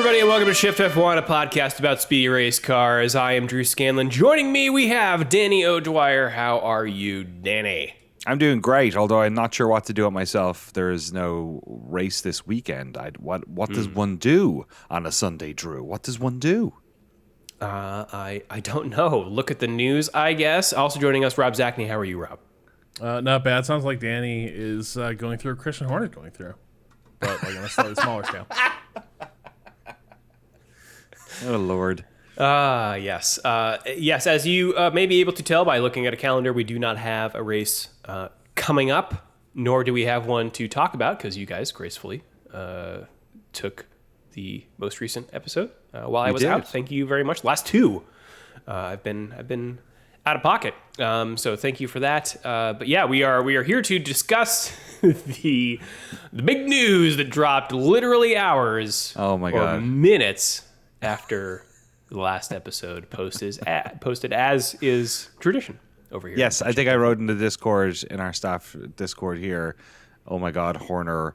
everybody, and welcome to Shift+F1, a podcast about speedy race cars. I am Drew Scanlon. Joining me, we have Danny O'Dwyer. How are you, Danny? I'm doing great, although I'm not sure what to do it myself. There is no race this weekend. What does one do on a Sunday, Drew? What does one do? I don't know. Look at the news, I guess. Also joining us, Rob Zachney. How are you, Rob? Not bad. Sounds like Danny is going through what Christian Horner's going through, but like on a slightly smaller scale. Oh, Lord. Yes. Yes, as you may be able to tell by looking at a calendar, we do not have a race coming up, nor do we have one to talk about, because you guys gracefully took the most recent episode while I was out. Thank you very much. Last two, I've been out of pocket, so thank you for that. But yeah, we are here to discuss the big news that dropped literally hours, Oh my or God, minutes after the last episode posted as is tradition over here. Yes, I think I wrote in the Discord, in our staff Discord here, oh my God, Horner,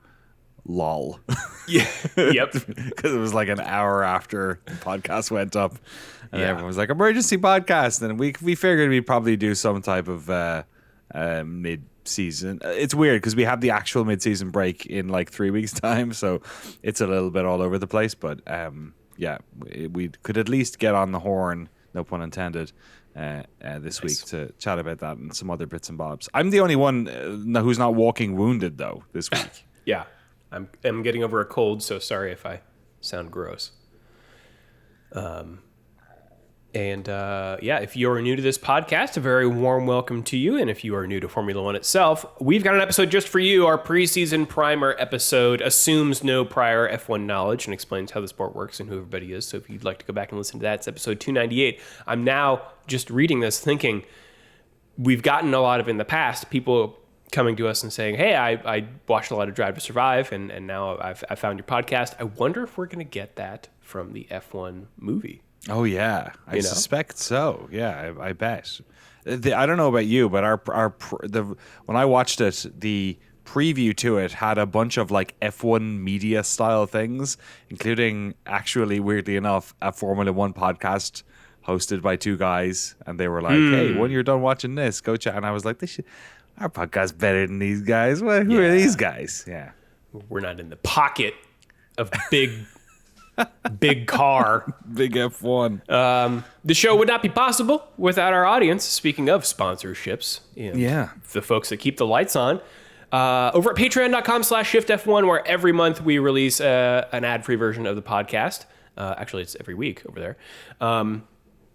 lol. Yeah. Yep. Because it was like an hour after the podcast went up. And everyone was like, emergency podcast. And we figured we'd probably do some type of mid-season. It's weird because we have the actual mid-season break in like 3 weeks' time. So it's a little bit all over the place. But yeah, we could at least get on the horn, no pun intended, this week to chat about that and some other bits and bobs. I'm the only one who's not walking wounded, though, this week. Yeah, I'm getting over a cold, so sorry if I sound gross. Yeah, if you're new to this podcast, a very warm welcome to you. And if you are new to Formula One itself, we've got an episode just for you. Our preseason primer episode assumes no prior F1 knowledge and explains how the sport works and who everybody is. So if you'd like to go back and listen to that, it's episode 298. I'm now just reading this thinking we've gotten a lot of in the past people coming to us and saying, hey, I watched a lot of Drive to Survive and now I found your podcast. I wonder if we're going to get that from the F1 movie. Oh yeah, I suspect so. Yeah, I bet. I don't know about you, but when I watched it, the preview to it had a bunch of like F1 media style things, including actually, weirdly enough, a Formula One podcast hosted by two guys, and they were like, "Hey, when you're done watching this, go chat." And I was like, our podcast's better than these guys. Who are these guys? Yeah, we're not in the pocket of big car. Big F1. The show would not be possible without our audience. Speaking of sponsorships, the folks that keep the lights on, over at patreon.com/shiftf1, where every month we release an ad-free version of the podcast. Actually, it's every week over there. And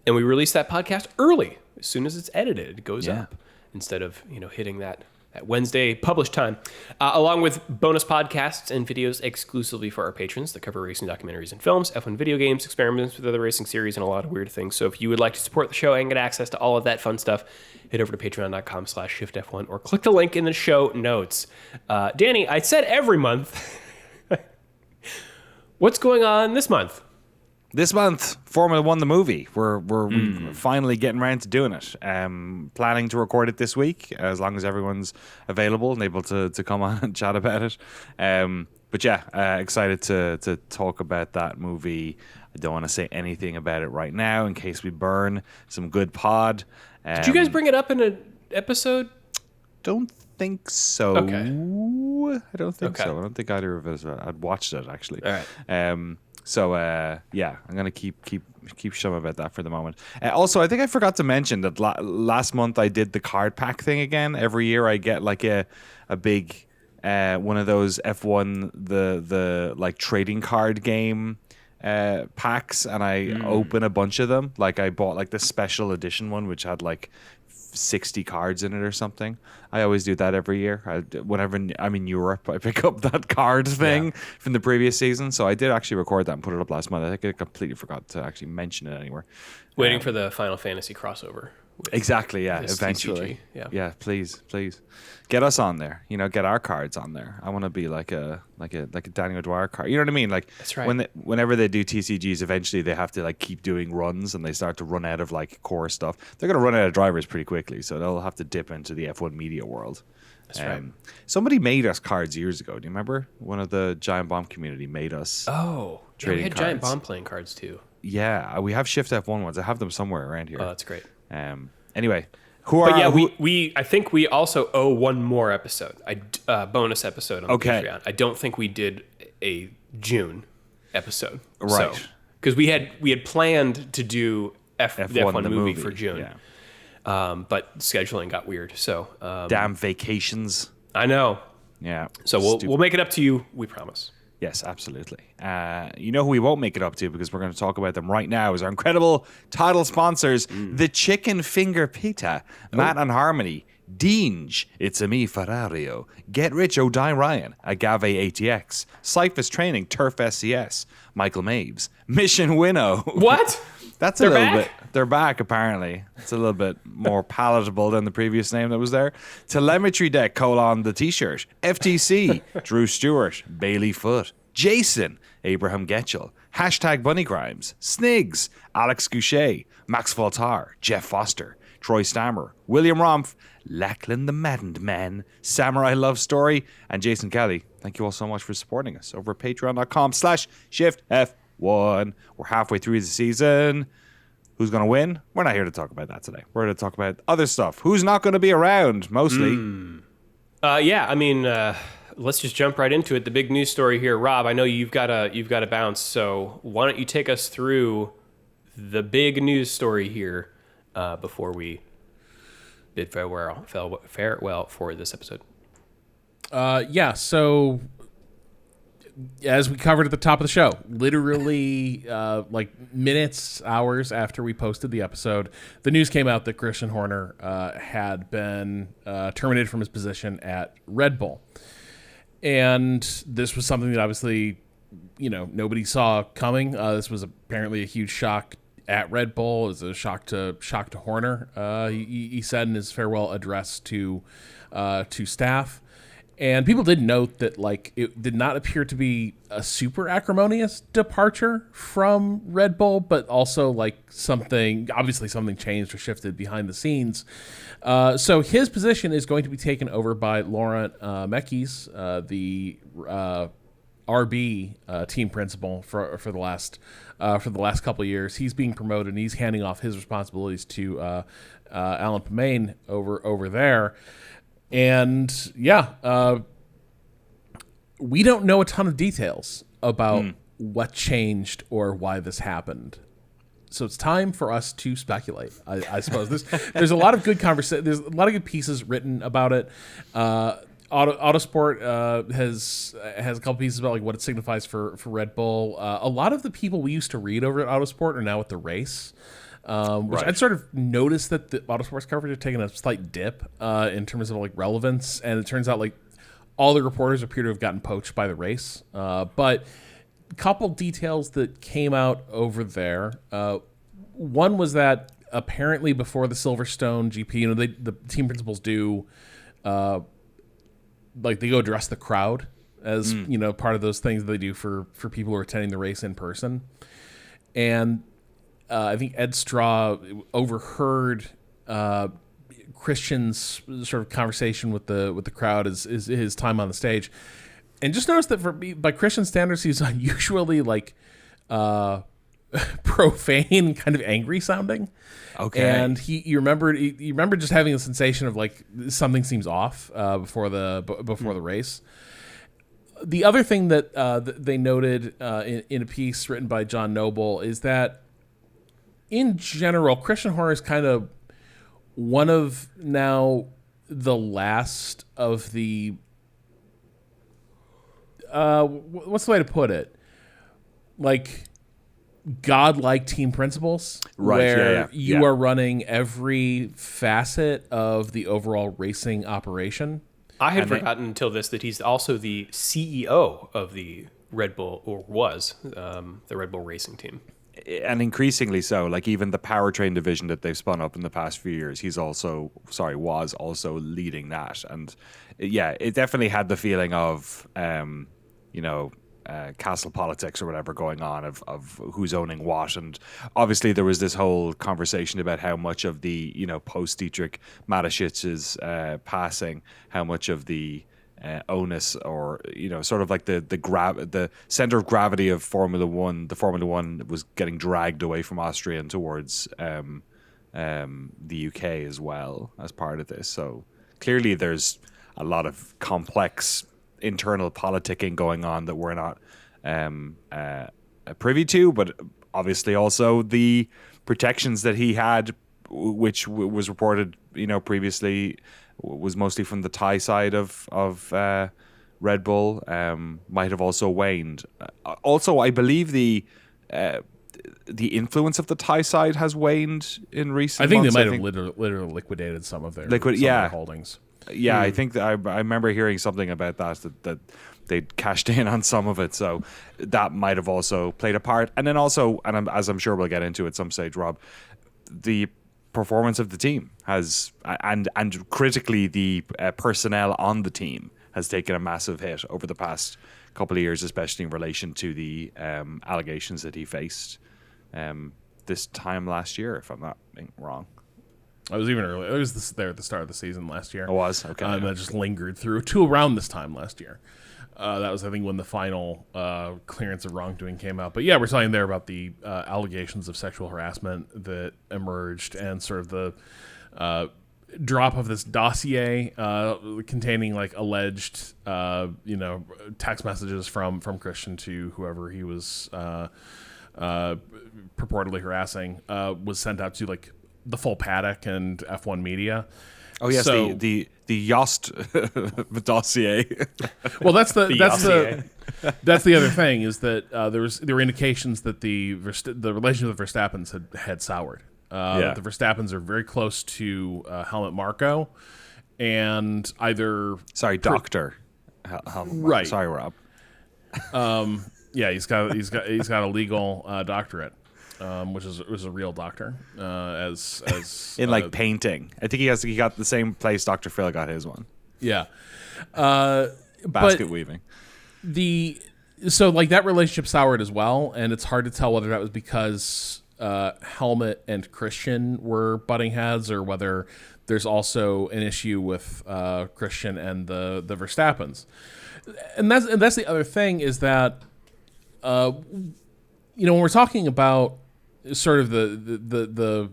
we release that podcast early. As soon as it's edited, it goes up instead of hitting that Wednesday publish time, along with bonus podcasts and videos exclusively for our patrons that cover racing documentaries and films, F1 video games, experiments with other racing series, and a lot of weird things. So if you would like to support the show and get access to all of that fun stuff, head over to patreon.com/shiftf1 or click the link in the show notes. Danny, I said every month. What's going on this month? This month, Formula One, the movie. We're finally getting around to doing it. Planning to record it this week, as long as everyone's available and able to come on and chat about it. But yeah, excited to talk about that movie. I don't want to say anything about it right now in case we burn some good pod. Did you guys bring it up in an episode? Don't think so. Okay. I don't think so. I don't think either of us had watched it, actually. All right. So yeah, I'm gonna keep shum about that for the moment. Also, I think I forgot to mention that last month I did the card pack thing again. Every year I get like a big one of those F1 the like trading card game packs, and I open a bunch of them. Like I bought like the special edition one, which had like 60 cards in it or something. I always do that every year. Whenever I'm in Europe, I pick up that card thing from the previous season. So I did actually record that and put it up last month. I think I completely forgot to actually mention it anywhere. Waiting for the Final Fantasy crossover. Exactly, yeah. Eventually. TCG. Yeah, please. Get us on there. Get our cards on there. I want to be like a Danny O'Dwyer card. You know what I mean? Like, that's right. Whenever they do TCGs, eventually they have to like keep doing runs and they start to run out of like core stuff. They're going to run out of drivers pretty quickly, so they'll have to dip into the F1 media world. That's right. Somebody made us cards years ago. Do you remember? One of the Giant Bomb community made us. Oh, yeah, we had cards. Giant Bomb playing cards too. Yeah, we have Shift+F1 ones. I have them somewhere around here. Oh, that's great. Anyway, I think we also owe one more episode, bonus episode on the Patreon. I don't think we did a June episode, right? Because we had planned to do the F1 movie for June, but scheduling got weird. So damn vacations. I know. Yeah. So we'll make it up to you. We promise. Yes, absolutely. You know who we won't make it up to, because we're going to talk about them right now, is our incredible title sponsors, the Chicken Finger Pita, Matt and Harmony, Deange, It's a Me Ferrario, Get Rich O'Die Ryan, Agave ATX, Cyphus Training, Turf SCS, Michael Maves, Mission Winnow. What? That's a little bit. They're back, apparently. It's a little bit more palatable than the previous name that was there. Telemetry Deck, the t-shirt. FTC, Drew Stewart, Bailey Foot, Jason, Abraham Getchell, #Bunny Grimes, Snigs, Alex Goucher, Max Voltar, Jeff Foster, Troy Stammer, William Romph, Lachlan the Maddened Man, Samurai Love Story, and Jason Kelly. Thank you all so much for supporting us over at patreon.com/ShiftF1. We're halfway through the season. Who's going to win? We're not here to talk about that today. We're here to talk about other stuff. Who's not going to be around, mostly? Let's just jump right into it. The big news story here, Rob. I know you've got to bounce, so why don't you take us through the big news story here before we bid farewell for this episode? So as we covered at the top of the show, literally like minutes, hours after we posted the episode, the news came out that Christian Horner had been terminated from his position at Red Bull. And this was something that obviously, nobody saw coming. This was apparently a huge shock at Red Bull. It was a shock to Horner. He said in his farewell address to staff. And people did note that, it did not appear to be a super acrimonious departure from Red Bull, but also, something changed or shifted behind the scenes. So his position is going to be taken over by Laurent Mekies, the RB team principal for the last couple of years. He's being promoted, and he's handing off his responsibilities to Alan Pemain over there. And we don't know a ton of details about what changed or why this happened. So it's time for us to speculate. I suppose there's a lot of good conversation. There's a lot of good pieces written about it. Autosport has a couple pieces about what it signifies for Red Bull. A lot of the people we used to read over at Autosport are now at the race. Which I'd sort of noticed that the Autosports coverage had taken a slight dip in terms of relevance, and it turns out all the reporters appear to have gotten poached by the race. But a couple details that came out over there. One was that apparently before the Silverstone GP, the team principals do they go address the crowd as part of those things that they do for people who are attending the race in person, and I think Ed Straw overheard Christian's sort of conversation with the crowd is his time on the stage, and just noticed that by Christian standards, he's unusually profane, kind of angry sounding. Okay, and you remember just having a sensation of something seems off before the race. The other thing that they noted in a piece written by John Noble is that, in general, Christian Horner is kind of one of now the last of the what's the way to put it? Godlike team principles, right? Where you are running every facet of the overall racing operation. I had forgotten until this that he's also the CEO of the Red Bull, or was the Red Bull racing team. And increasingly so, even the powertrain division that they've spun up in the past few years, was also leading that. And it definitely had the feeling of, castle politics or whatever going on of who's owning what. And obviously there was this whole conversation about how much of the, post Dietrich Mateschit's passing, how much of the onus, or sort of like the center of gravity of Formula One was getting dragged away from Austria and towards the UK as well as part of this. So clearly there's a lot of complex internal politicking going on that we're not privy to, but obviously also the protections that he had, which was reported previously, was mostly from the Thai side of Red Bull, might have also waned. Also, I believe the influence of the Thai side has waned in recent months. I think they might have literally liquidated some of their holdings. Yeah, I think that I remember hearing something about that they'd cashed in on some of it, so that might have also played a part. And then also, as I'm sure we'll get into at some stage, Rob, the performance of the team has, and critically the personnel on the team has taken a massive hit over the past couple of years, especially in relation to the allegations that he faced this time last year, if I'm not wrong. I was even early. It was there at the start of the season last year. It was? Okay. That just lingered through to around this time last year. That was, I think, when the final clearance of wrongdoing came out. But yeah, we're talking there about the allegations of sexual harassment that emerged, and sort of the drop of this dossier containing like alleged, text messages from Christian to whoever he was purportedly harassing, was sent out to like the full paddock and F1 media. Oh yes, so, the Yost dossier. Well, that's the other thing, is that there were indications that the relationship with Verstappen's had soured. The Verstappens are very close to Helmut Marko, and either Doctor Helmut Marko. Right. Sorry, Rob. Yeah, he's got a legal doctorate. Which is a real doctor, as in like painting. I think he got the same place Dr. Phil got his one. Yeah, basket weaving. So like that relationship soured as well, and it's hard to tell whether that was because Helmut and Christian were butting heads, or whether there's also an issue with Christian and the Verstappens. And that's the other thing, is that when we're talking about sort of the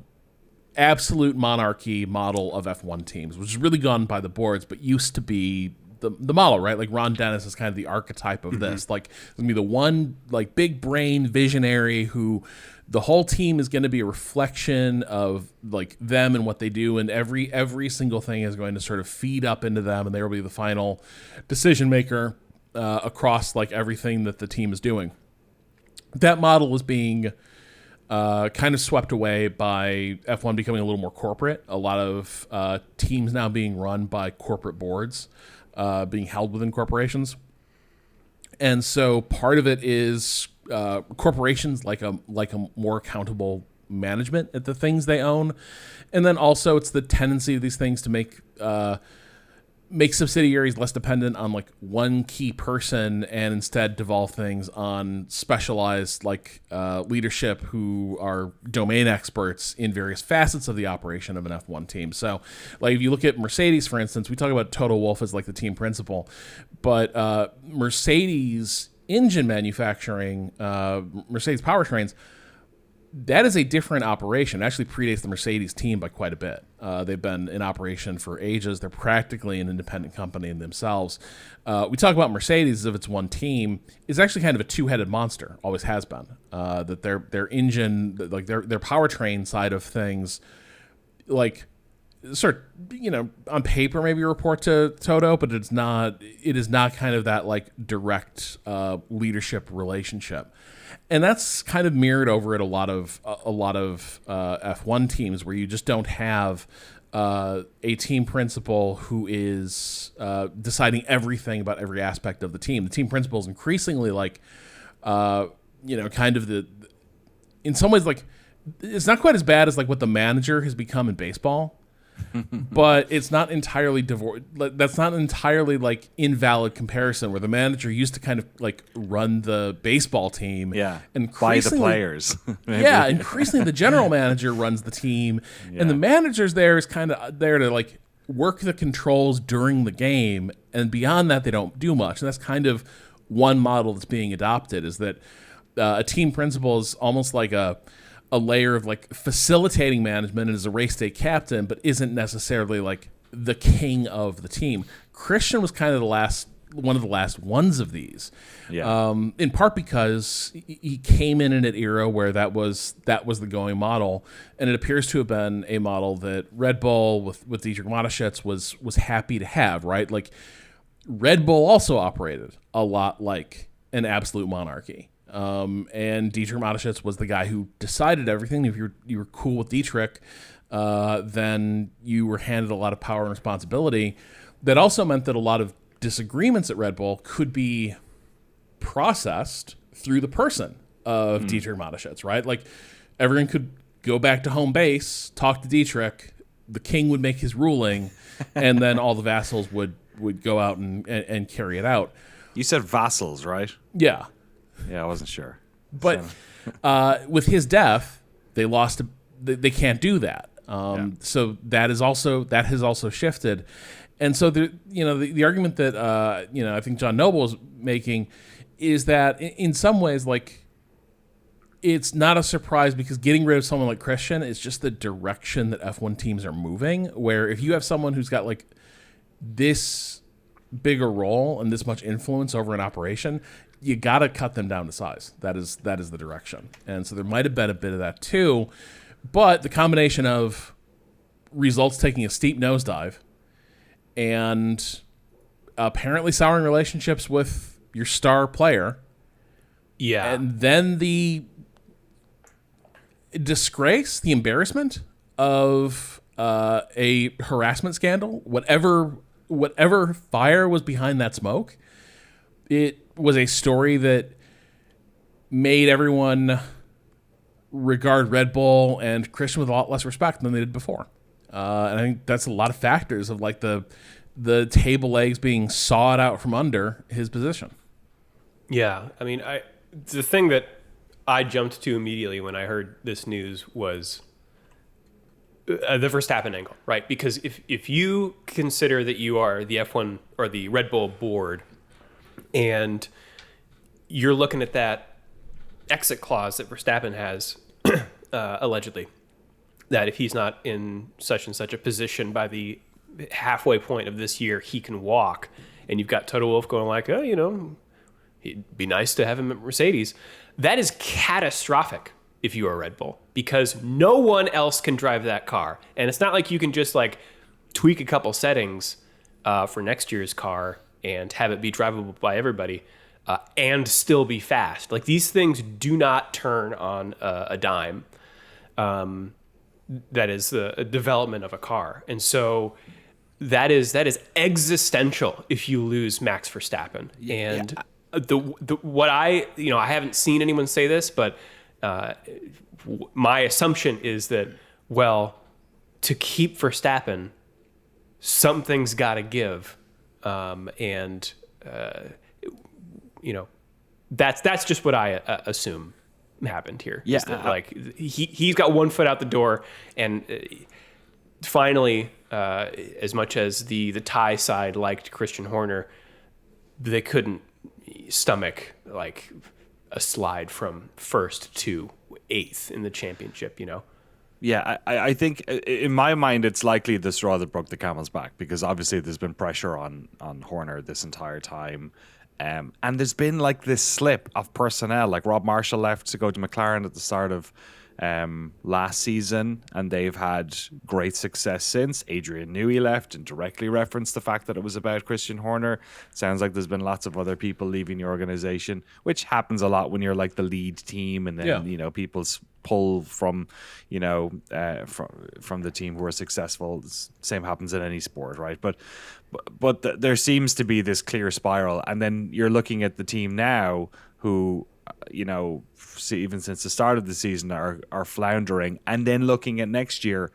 absolute monarchy model of F1 teams, which has really gone by the boards, but used to be the model, right? Like Ron Dennis is kind of the archetype of this. Like, it's gonna be the one like big brain visionary who the whole team is going to be a reflection of like them and what they do, and every single thing is going to sort of feed up into them, and they will be the final decision maker across like everything that the team is doing. That model was being kind of swept away by F1 becoming a little more corporate. A lot of teams now being run by corporate boards, being held within corporations. And so part of it is corporations like a more accountable management at the things they own. And then also it's the tendency of these things to make subsidiaries less dependent on like one key person, and instead devolve things on specialized like leadership who are domain experts in various facets of the operation of an F1 team. So like if you look at Mercedes, for instance, we talk about Toto Wolff as like the team principal, but Mercedes engine manufacturing, Mercedes powertrains, that is a different operation. It actually predates the Mercedes team by quite a bit. They've been in operation for ages. They're practically an independent company in themselves. We talk about Mercedes as if it's one team. It's actually kind of a two-headed monster, always has been. That their engine, like their powertrain side of things, like sort of, on paper maybe report to Toto, but it is not kind of that like direct leadership relationship. And that's kind of mirrored over at a lot of F1 teams, where you just don't have a team principal who is deciding everything about every aspect of the team. The team principal is increasingly like, kind of in some ways, like, it's not quite as bad as like what the manager has become in baseball. but it's not entirely that's not entirely like invalid comparison where the manager used to kind of like run the baseball team. And buy the players. Yeah. Increasingly the general manager runs the team and the manager's there is kind of there to like work the controls during the game. And beyond that, they don't do much. And that's kind of one model that's being adopted is that a team principal is almost like a layer of like facilitating management and is a race day captain, but isn't necessarily like the king of the team. Christian was kind of one of the last ones of these, in part because he came in an era where that was the going model, and it appears to have been a model that Red Bull with Dietrich Mateschitz was happy to have. Right, like Red Bull also operated a lot like an absolute monarchy. And Dietrich Mateschitz was the guy who decided everything. If you were cool with Dietrich, then you were handed a lot of power and responsibility. That also meant that a lot of disagreements at Red Bull could be processed through the person of Dietrich Mateschitz, right? Like everyone could go back to home base, talk to Dietrich, the king would make his ruling, and then all the vassals would go out and carry it out. You said vassals, right? Yeah. Yeah, I wasn't sure. But with his death, they lost. They can't do that. So that has also shifted. And so the argument that I think John Noble is making is that in some ways, like, it's not a surprise because getting rid of someone like Christian is just the direction that F1 teams are moving. Where if you have someone who's got like this bigger role and this much influence over an operation, you got to cut them down to size. That is the direction. And so there might have been a bit of that too. But the combination of results taking a steep nosedive and apparently souring relationships with your star player. Yeah. And then the disgrace, the embarrassment of a harassment scandal, whatever fire was behind that smoke, it was a story that made everyone regard Red Bull and Christian with a lot less respect than they did before. And I think that's a lot of factors of like the table legs being sawed out from under his position. Yeah. I mean, the thing that I jumped to immediately when I heard this news was the Verstappen angle, right? Because if you consider that you are the F1 or the Red Bull board and you're looking at that exit clause that Verstappen has, allegedly, that if he's not in such and such a position by the halfway point of this year, he can walk. And you've got Toto Wolff going like, oh, it'd be nice to have him at Mercedes. That is catastrophic if you are Red Bull, because no one else can drive that car. And it's not like you can just like tweak a couple settings for next year's car and have it be drivable by everybody and still be fast. Like these things do not turn on a dime. That is the development of a car. And so that is existential if you lose Max Verstappen. And what I haven't seen anyone say this, but my assumption is that, well, to keep Verstappen, something's got to give. That's just what I assume happened here. Yeah, that, like he's got one foot out the door, and finally, as much as the Thai side liked Christian Horner, they couldn't stomach like a slide from first to eighth in the championship. Yeah, I think in my mind it's likely the straw that broke the camel's back, because obviously there's been pressure on Horner this entire time. And there's been like this slip of personnel, like Rob Marshall left to go to McLaren at the start of last season, and they've had great success since. Adrian Newey left and directly referenced the fact that it was about Christian Horner. Sounds like there's been lots of other people leaving the organization, which happens a lot when you're like the lead team, and then people pull from from the team who are successful. Same happens in any sport, right? But there seems to be this clear spiral, and then you're looking at the team now who even since the start of the season are floundering, and then looking at next year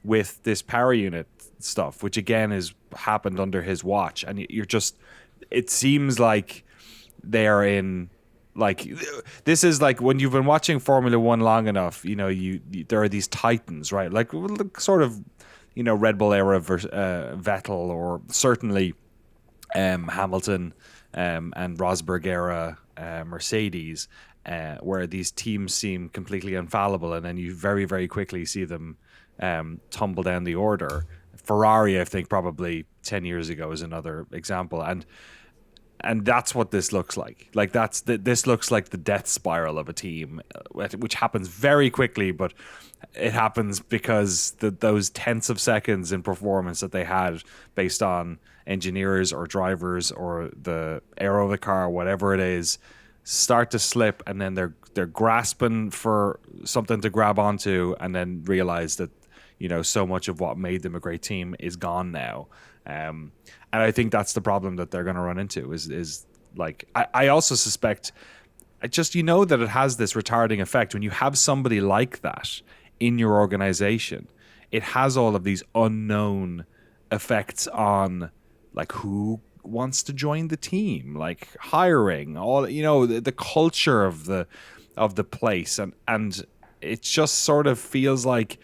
with this power unit stuff, which again is happened under his watch, and it seems like they are in, like, this is like when you've been watching Formula One long enough, there are these titans, right? Like sort of, Red Bull era Vettel, or certainly Hamilton and Rosberg era Mercedes, where these teams seem completely infallible, and then you very, very quickly see them tumble down the order. Ferrari, I think, probably 10 years ago is another example, and that's what this looks like. Like this looks like the death spiral of a team, which happens very quickly, but it happens because those tenths of seconds in performance that they had based on engineers or drivers or the aero of the car, whatever it is, start to slip, and then they're grasping for something to grab onto, and then realize that so much of what made them a great team is gone now. And I think that's the problem that they're going to run into is like, I also suspect that it has this retarding effect when you have somebody like that in your organization. It has all of these unknown effects on, like, who wants to join the team, like hiring, all, the culture of the place, and it just sort of feels like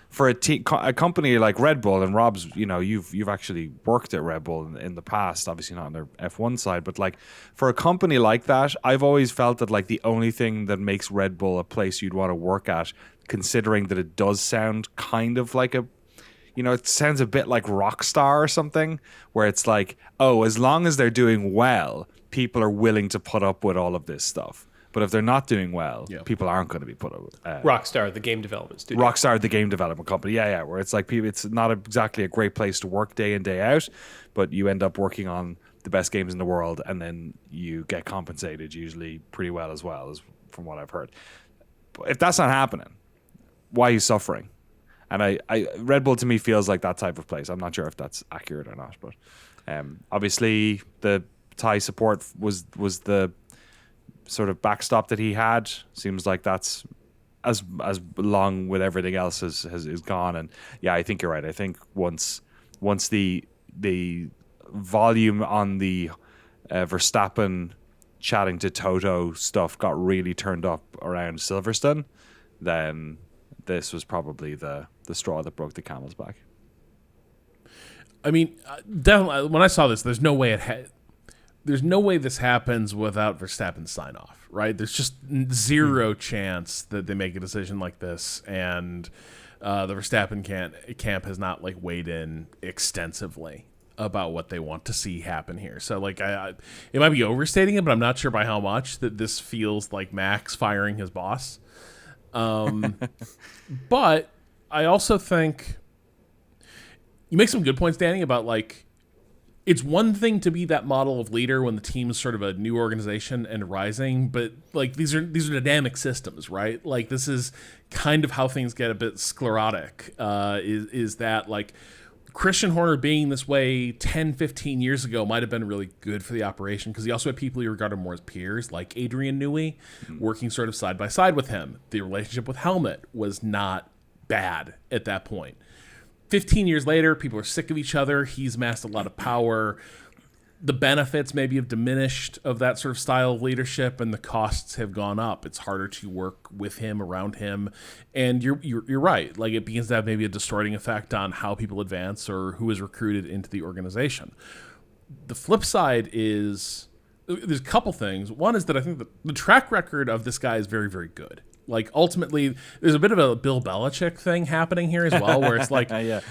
for a company like Red Bull, and Rob's, you've actually worked at Red Bull in the past, obviously not on their F1 side, but like for a company like that, I've always felt that like the only thing that makes Red Bull a place you'd want to work at, considering that it does sound kind of like it sounds a bit like Rockstar or something, where it's like, oh, as long as they're doing well, people are willing to put up with all of this stuff. But if they're not doing well, people aren't going to be put up with. Rockstar, the game development studio. Rockstar, the game development company. Yeah, where it's like it's not exactly a great place to work day in, day out, but you end up working on the best games in the world, and then you get compensated usually pretty well as from what I've heard. But if that's not happening, why are you suffering? And I Red Bull to me feels like that type of place. I'm not sure if that's accurate or not, but obviously the Thai support was the sort of backstop that he had. Seems like that's as long with everything else is gone. And yeah, I think you're right. I think once the volume on the Verstappen chatting to Toto stuff got really turned up around Silverstone, then this was probably the straw that broke the camel's back. I mean, definitely, when I saw this, there's no way this happens without Verstappen's sign off, right? There's just zero chance that they make a decision like this, and the Verstappen camp has not like weighed in extensively about what they want to see happen here. So like, it might be overstating it, but I'm not sure by how much that this feels like Max firing his boss. But I also think you make some good points, Danny, about like, it's one thing to be that model of leader when the team is sort of a new organization and rising, but like these are dynamic systems, right? Like this is kind of how things get a bit sclerotic, is that like Christian Horner being this way 10, 15 years ago might have been really good for the operation, because he also had people he regarded more as peers, like Adrian Newey, working sort of side by side with him. The relationship with Helmut was not bad at that point. 15 years later, people are sick of each other. He's amassed a lot of power. The benefits maybe have diminished of that sort of style of leadership, and the costs have gone up. It's harder to work with him, around him, and you're right. Like it begins to have maybe a distorting effect on how people advance or who is recruited into the organization. The flip side is there's a couple things. One is that I think the track record of this guy is very, very good. Like ultimately, there's a bit of a Bill Belichick thing happening here as well, where it's like, there's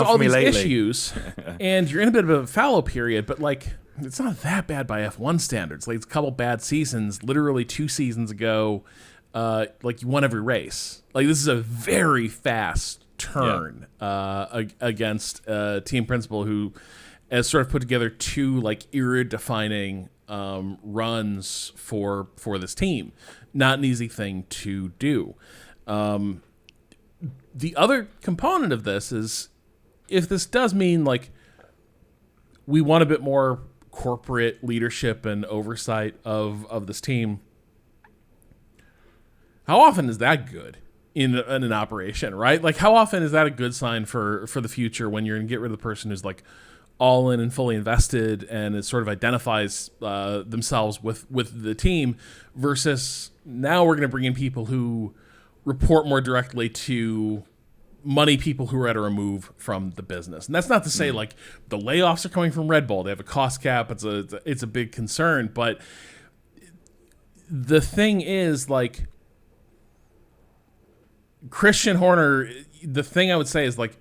all these issues, and you're in a bit of a fallow period, but like it's not that bad by F1 standards. Like it's a couple bad seasons, literally 2 seasons ago, like you won every race. Like this is a very fast turn against a team principal who has sort of put together 2 like era-defining runs for this team. Not an easy thing to do. The other component of this is, if this does mean like we want a bit more corporate leadership and oversight of this team, how often is that good? in an operation, right? Like, how often is that a good sign for the future when you're going to get rid of the person who's like all in and fully invested and it sort of identifies themselves with the team, versus now we're going to bring in people who report more directly to money people who are at a remove from the business. And that's not to say like the layoffs are coming from Red Bull. They have a cost cap. It's a big concern. But the thing is, like, Christian Horner, the thing I would say is like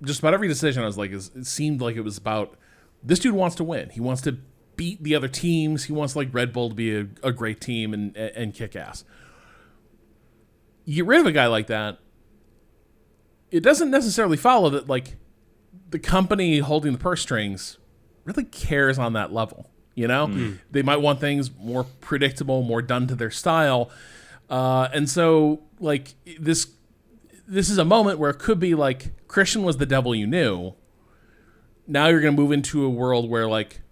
just about every decision I was like, it seemed like it was about this dude wants to win. He wants to beat the other teams. He wants like Red Bull to be a great team and kick ass. You get rid of a guy like that, it doesn't necessarily follow that like the company holding the purse strings really cares on that level. You know, They might want things more predictable, more done to their style. And so, like, this is a moment where it could be like Christian was the devil you knew. Now you're going to move into a world where, like,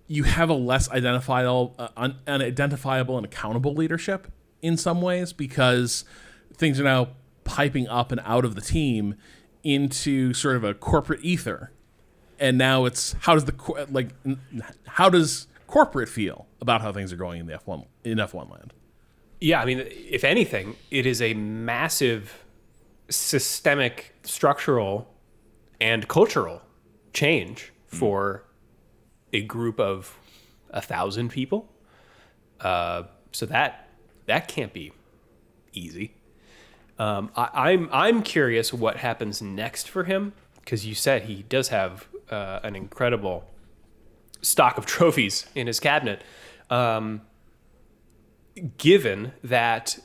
you have a less unidentifiable and accountable leadership in some ways, because things are now piping up and out of the team into sort of a corporate ether. And now it's how does corporate feel about how things are going in the F1 land? Yeah, I mean, if anything, it is a massive systemic, structural, and cultural change for a group of 1,000 people. So that can't be easy. I'm curious what happens next for him, because you said he does have an incredible stock of trophies in his cabinet. Given that,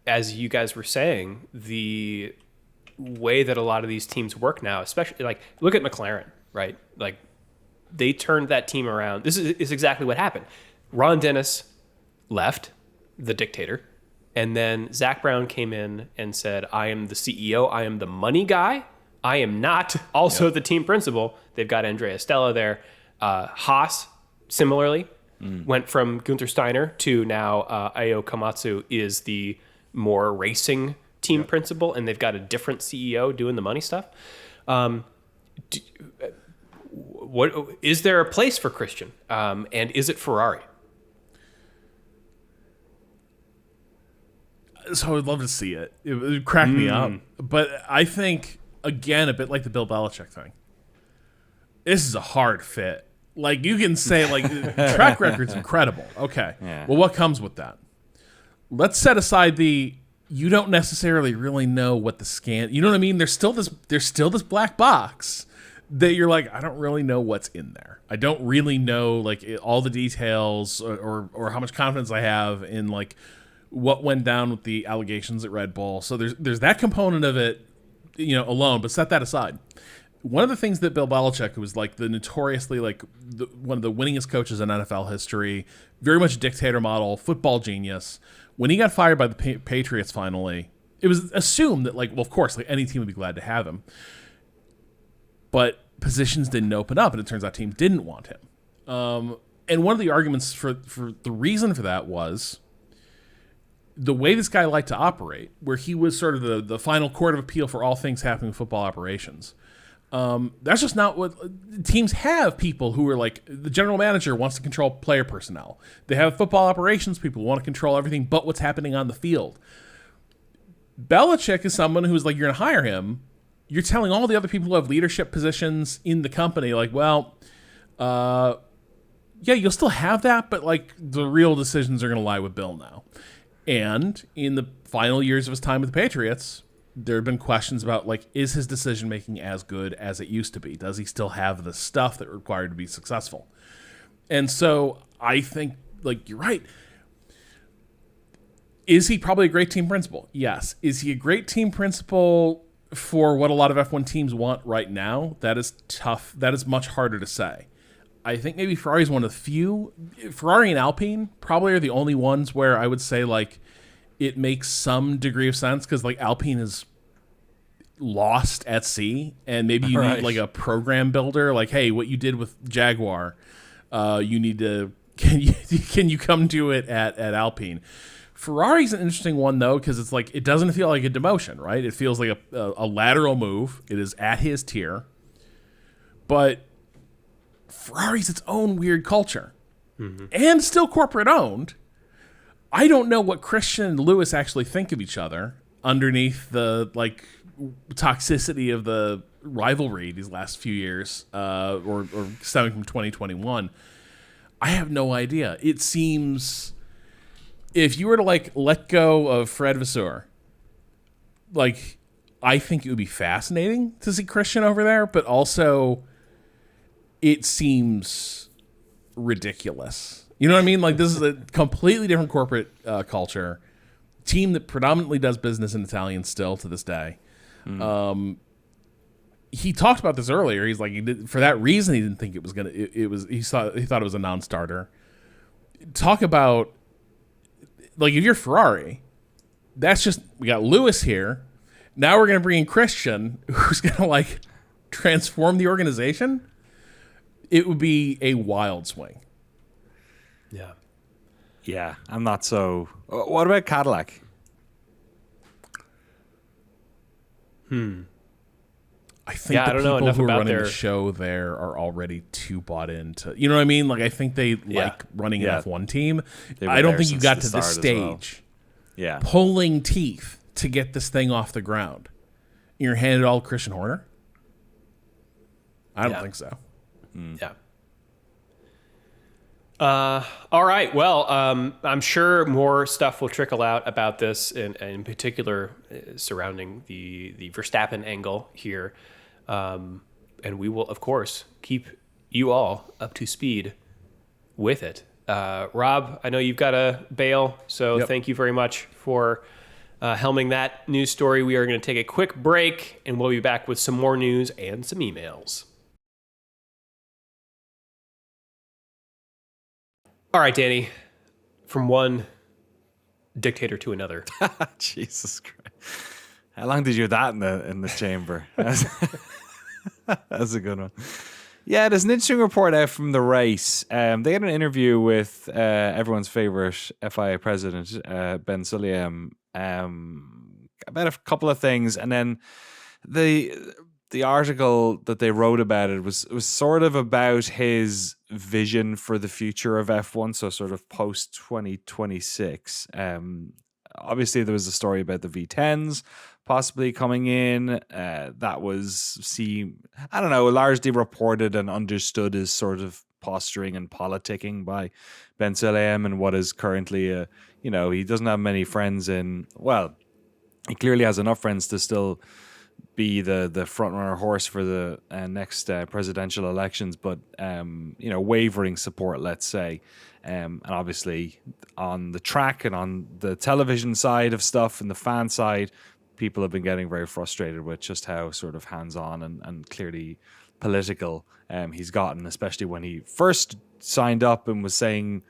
as you guys were saying, the way that a lot of these teams work now, especially like look at McLaren, right? Like they turned that team around. This is exactly what happened. Ron Dennis left, the dictator, and then Zach Brown came in and said, I am the CEO, I am the money guy, I am not also the team principal. They've got Andrea Stella there. Haas, similarly, went from Gunther Steiner to now Ayo Komatsu is the more racing team principal, and they've got a different CEO doing the money stuff. What is there a place for Christian? And is it Ferrari? So I would love to see it. It would crack me up. But I think, again, a bit like the Bill Belichick thing, this is a hard fit. Like, you can say, like, track record's incredible. Okay. Yeah. Well, what comes with that? Let's set aside you don't necessarily really know what the scan, you know what I mean? There's still this black box that you're like, I don't really know what's in there. I don't really know, like, all the details or how much confidence I have in, like, what went down with the allegations at Red Bull. So there's that component of it, alone, but set that aside. One of the things that Bill Belichick, who was like the notoriously like one of the winningest coaches in NFL history, very much dictator model, football genius, when he got fired by the Patriots finally, it was assumed that, like, well, of course, like any team would be glad to have him. But positions didn't open up, and it turns out teams didn't want him. And one of the arguments for the reason for that was the way this guy liked to operate, where he was sort of the final court of appeal for all things happening in football operations. That's just not what teams have. People who are like, the general manager wants to control player personnel. They have football operations people who want to control everything but what's happening on the field. Belichick is someone who's like, you're going to hire him. You're telling all the other people who have leadership positions in the company, like, well, yeah, you'll still have that, but like the real decisions are going to lie with Bill now. And in the final years of his time with the Patriots, there have been questions about, like, is his decision-making as good as it used to be? Does he still have the stuff that required to be successful? And so I think, like, you're right. Is he probably a great team principal? Yes. Is he a great team principal for what a lot of F1 teams want right now? That is tough. That is much harder to say. I think maybe Ferrari is one of the few. Ferrari and Alpine probably are the only ones where I would say, like, it makes some degree of sense, because, like, Alpine is lost at sea, and maybe you need, like, a program builder. Like, hey, what you did with Jaguar, you need to can you come do it at Alpine? Ferrari's an interesting one, though, because it's like it doesn't feel like a demotion, right? It feels like a lateral move. It is at his tier. But Ferrari's its own weird culture. And still corporate owned. I don't know what Christian and Lewis actually think of each other underneath the toxicity of the rivalry these last few years, or stemming from 2021. I have no idea. It seems if you were to let go of Fred Vasseur, I think it would be fascinating to see Christian over there, but also it seems ridiculous. You know what I mean? This is a completely different corporate culture. Team that predominantly does business in Italian still to this day. He talked about this earlier. He's for that reason he didn't think it was gonna. He thought it was a non-starter. Talk about if you're Ferrari, that's just we got Lewis here. Now we're gonna bring in Christian, who's gonna transform the organization. It would be a wild swing. Yeah. Yeah, I'm not so... What about Cadillac? I think the people who are running the show there are already too bought into... You know what I mean? I think they like running an F1 team. I don't think you got to this stage pulling teeth to get this thing off the ground. You're handed all Christian Horner? I don't think so. Yeah. All right. Well, I'm sure more stuff will trickle out about this, and in particular surrounding the Verstappen angle here. And we will, of course, keep you all up to speed with it. Rob, I know you've got to bail, so thank you very much for helming that news story. We are going to take a quick break, and we'll be back with some more news and some emails. All right, Danny, from one dictator to another. Jesus Christ. How long did you have that in the chamber? That's a good one. Yeah, there's an interesting report out from the race. They had an interview with everyone's favorite FIA president, Ben Sulayem, about a couple of things. And then the article that they wrote about it was sort of about his vision for the future of F1, so sort of post 2026. Obviously, there was a story about the V10s possibly coming in. That was largely reported and understood as sort of posturing and politicking by Ben Sulayem, and what is currently he doesn't have many friends in. Well, he clearly has enough friends to still be the front runner horse for the next presidential elections, but wavering support, let's say, and obviously on the track and on the television side of stuff and the fan side, people have been getting very frustrated with just how sort of hands-on and clearly political he's gotten, especially when he first signed up and was saying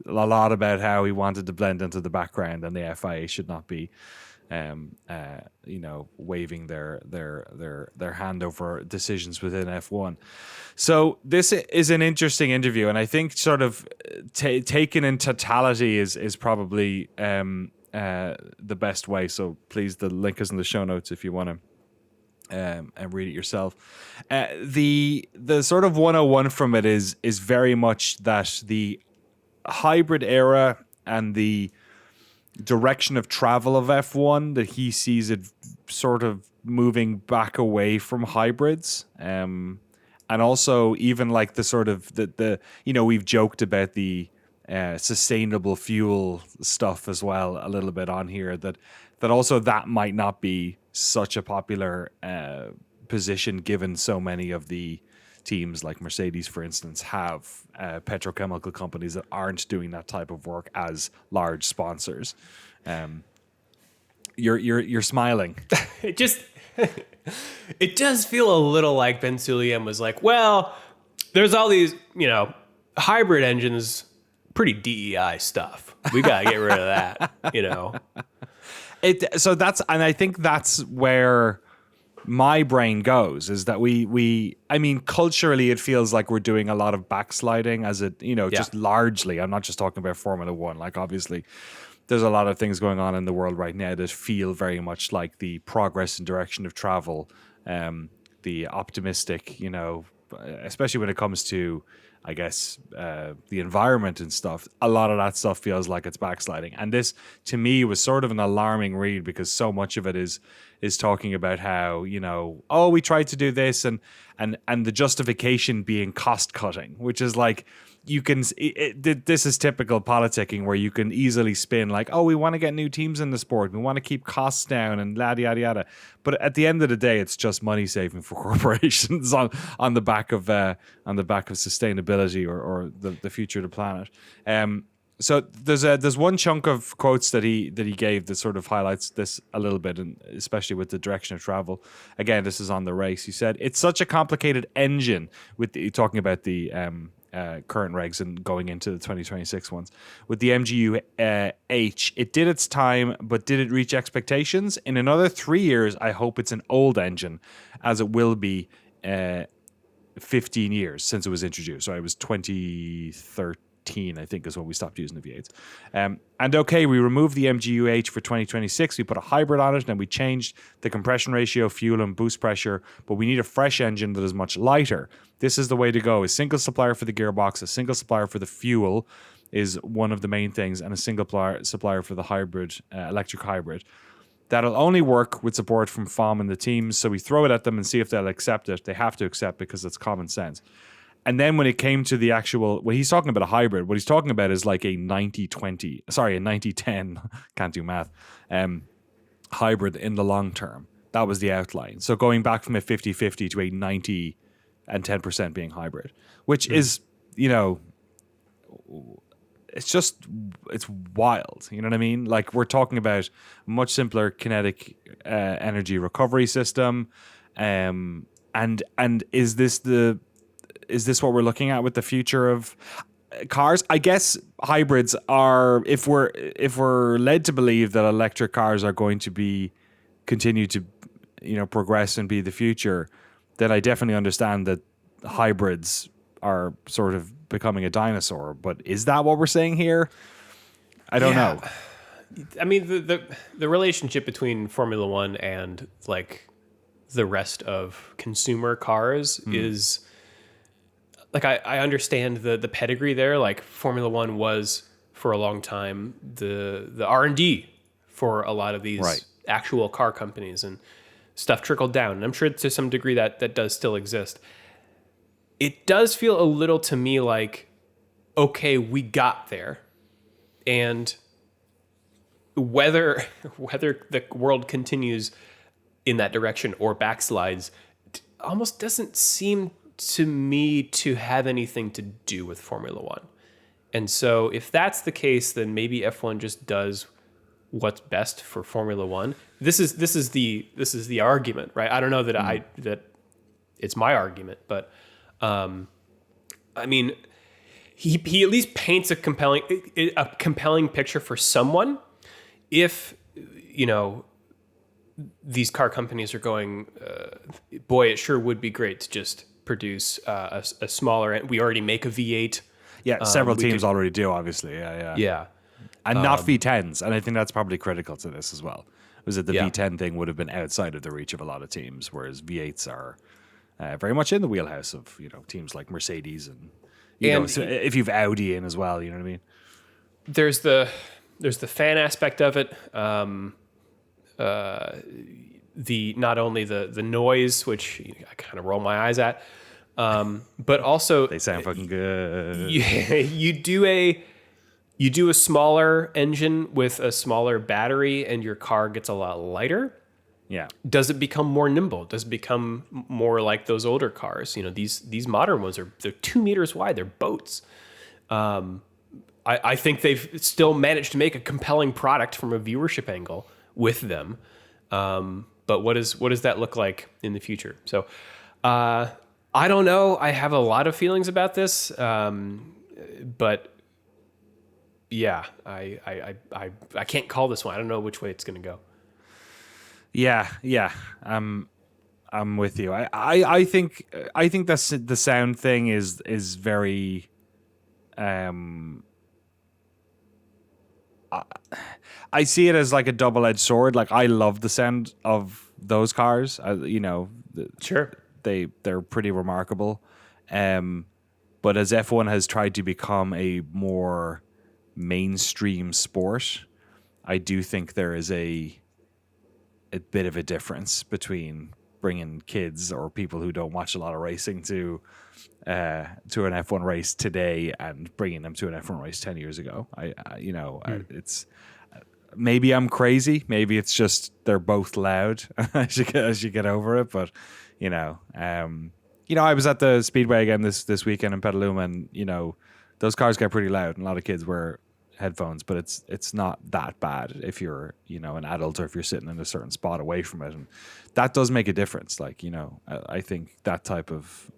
a lot about how he wanted to blend into the background and the FIA should not be waving their hand over decisions within F1. So this is an interesting interview, and I think sort of taken in totality is probably the best way. So please, the link is in the show notes if you want to and read it yourself. The sort of 101 from it is very much that the hybrid era and the direction of travel of F1, that he sees it sort of moving back away from hybrids, and also even like the sort of the we've joked about the sustainable fuel stuff as well a little bit on here, that also that might not be such a popular position given so many of the teams like Mercedes, for instance, have petrochemical companies that aren't doing that type of work as large sponsors. You're smiling. It does feel a little like Ben Sulayem was like, well, there's all these, hybrid engines, pretty DEI stuff. We gotta get rid of that, So I think that's where my brain goes, is that we culturally it feels like we're doing a lot of backsliding as it, just largely. I'm not just talking about Formula One, like obviously there's a lot of things going on in the world right now that feel very much like the progress and direction of travel, the optimistic, especially when it comes to, I guess, the environment and stuff. A lot of that stuff feels like it's backsliding. And this, to me, was sort of an alarming read because so much of it is talking about how, we tried to do this and the justification being cost cutting, which is like, this is typical politicking where you can easily spin like, we want to get new teams in the sport, we want to keep costs down and yada yada yada. But at the end of the day, it's just money saving for corporations on the back of sustainability or the future of the planet. So there's one chunk of quotes that he gave that sort of highlights this a little bit, and especially with the direction of travel. Again, this is on the race. He said, "It's such a complicated engine," talking about the current regs and going into the 2026 ones. With the MGU H, it did its time, but did it reach expectations? In another 3 years, I hope it's an old engine, as it will be 15 years since it was introduced. So it was 2013, I think, is when we stopped using the V8s. And okay, we removed the MGU-H for 2026. We put a hybrid on it, and we changed the compression ratio, fuel, and boost pressure. But we need a fresh engine that is much lighter. This is the way to go. A single supplier for the gearbox, a single supplier for the fuel is one of the main things, and a single supplier for the hybrid, electric hybrid. That'll only work with support from FOM and the teams. So we throw it at them and see if they'll accept it. They have to accept because it's common sense. And then when it came to the actual, when he's talking about a hybrid, what he's talking about is like a 90-10, can't do math, hybrid in the long term. That was the outline. So going back from a 50-50 to a 90 and 10% being hybrid, which is, it's wild. You know what I mean? Like, we're talking about much simpler kinetic energy recovery system. And is this what we're looking at with the future of cars? I guess hybrids are, if we're led to believe that electric cars are going to continue to progress and be the future, then I definitely understand that hybrids are sort of becoming a dinosaur. But is that what we're saying here? I don't know. I mean, the relationship between Formula One and like the rest of consumer cars is like, I understand the pedigree there. Like, Formula One was for a long time the R&D for a lot of these actual car companies, and stuff trickled down. And I'm sure to some degree that does still exist. It does feel a little to me like, okay, we got there, and whether the world continues in that direction or backslides almost doesn't seem to me to have anything to do with Formula One. And so if that's the case, then maybe F1 just does what's best for Formula One. This is the argument, right? I don't know that that it's my argument, but I mean, he at least paints a compelling picture for someone. If these car companies are going, boy, it sure would be great to just produce a smaller. We already make a V8. Yeah, several teams already do, obviously. Yeah. And not V10s, and I think that's probably critical to this as well. Was that the V10 thing would have been outside of the reach of a lot of teams, whereas V8s are very much in the wheelhouse of teams like Mercedes and so if you've Audi in as well, you know what I mean. There's the fan aspect of it. The not only the noise, which I kind of roll my eyes at, but also they sound fucking good. You do a smaller engine with a smaller battery, and your car gets a lot lighter. Yeah. Does it become more nimble? Does it become more like those older cars? These modern ones they're 2 meters wide. They're boats. I think they've still managed to make a compelling product from a viewership angle with them. But what does that look like in the future? So I don't know. I have a lot of feelings about this. But yeah, I can't call this one. I don't know which way it's going to go. Yeah. I'm with you. I think that's the sound thing is very I see it as like a double-edged sword. Like I love the sound of those cars. Sure. They're pretty remarkable. But as F1 has tried to become a more mainstream sport, I do think there is a bit of a difference between bringing kids or people who don't watch a lot of racing to an F1 race today and bringing them to an F1 race 10 years ago. It's maybe I'm crazy. Maybe it's just they're both loud as you get over it. But I was at the Speedway again this weekend in Petaluma, and those cars get pretty loud, and a lot of kids wear headphones, but it's not that bad if you're an adult or if you're sitting in a certain spot away from it, and that does make a difference. Like I think that type of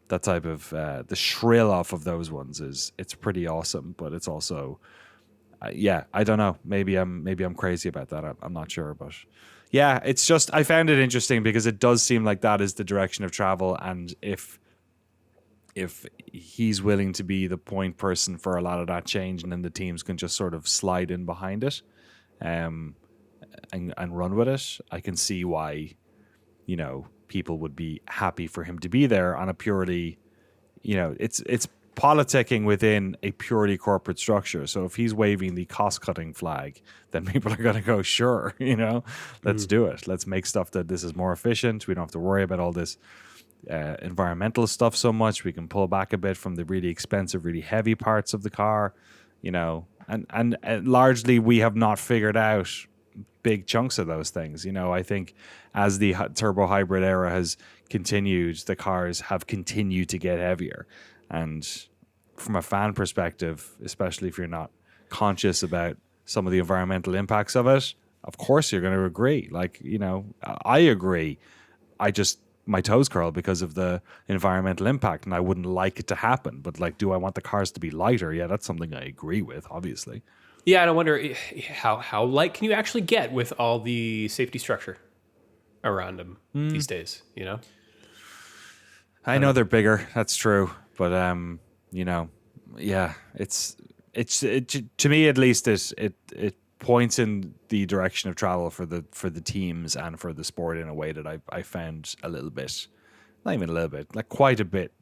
the shrill off of those ones it's pretty awesome, but it's also I don't know, maybe I'm crazy about that. I'm not sure, but yeah, it's just I found it interesting because it does seem like that is the direction of travel, and if he's willing to be the point person for a lot of that change, and then the teams can just sort of slide in behind it and run with it, I can see why people would be happy for him to be there on a purely it's politicking within a purely corporate structure. So if he's waving the cost-cutting flag, then people are going to go, sure, let's do it. Let's make stuff that this is more efficient. We don't have to worry about all this environmental stuff so much. We can pull back a bit from the really expensive, really heavy parts of the car, and largely we have not figured out big chunks of those things. I think as the turbo hybrid era has continued, the cars have continued to get heavier. And from a fan perspective, especially if you're not conscious about some of the environmental impacts of it, of course you're going to agree. Like, I agree. My toes curl because of the environmental impact, and I wouldn't like it to happen. But like, do I want the cars to be lighter? Yeah, that's something I agree with, obviously. Yeah, and I wonder how light can you actually get with all the safety structure around them these days? I know they're bigger. That's true, but yeah, it's to me at least it points in the direction of travel for the teams and for the sport in a way that I found a little bit, not even a little bit, like quite a bit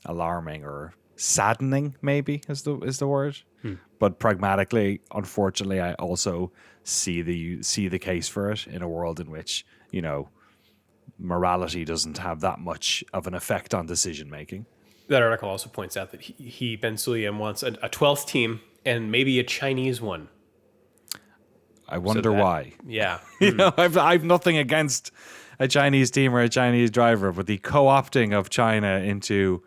alarming or saddening, maybe is the word. But pragmatically, unfortunately, I also see the case for it in a world in which morality doesn't have that much of an effect on decision making. That article also points out that he Ben Sulayem wants a 12th team and maybe a Chinese one. I wonder why. Yeah. I've nothing against a Chinese team or a Chinese driver, but the co-opting of China into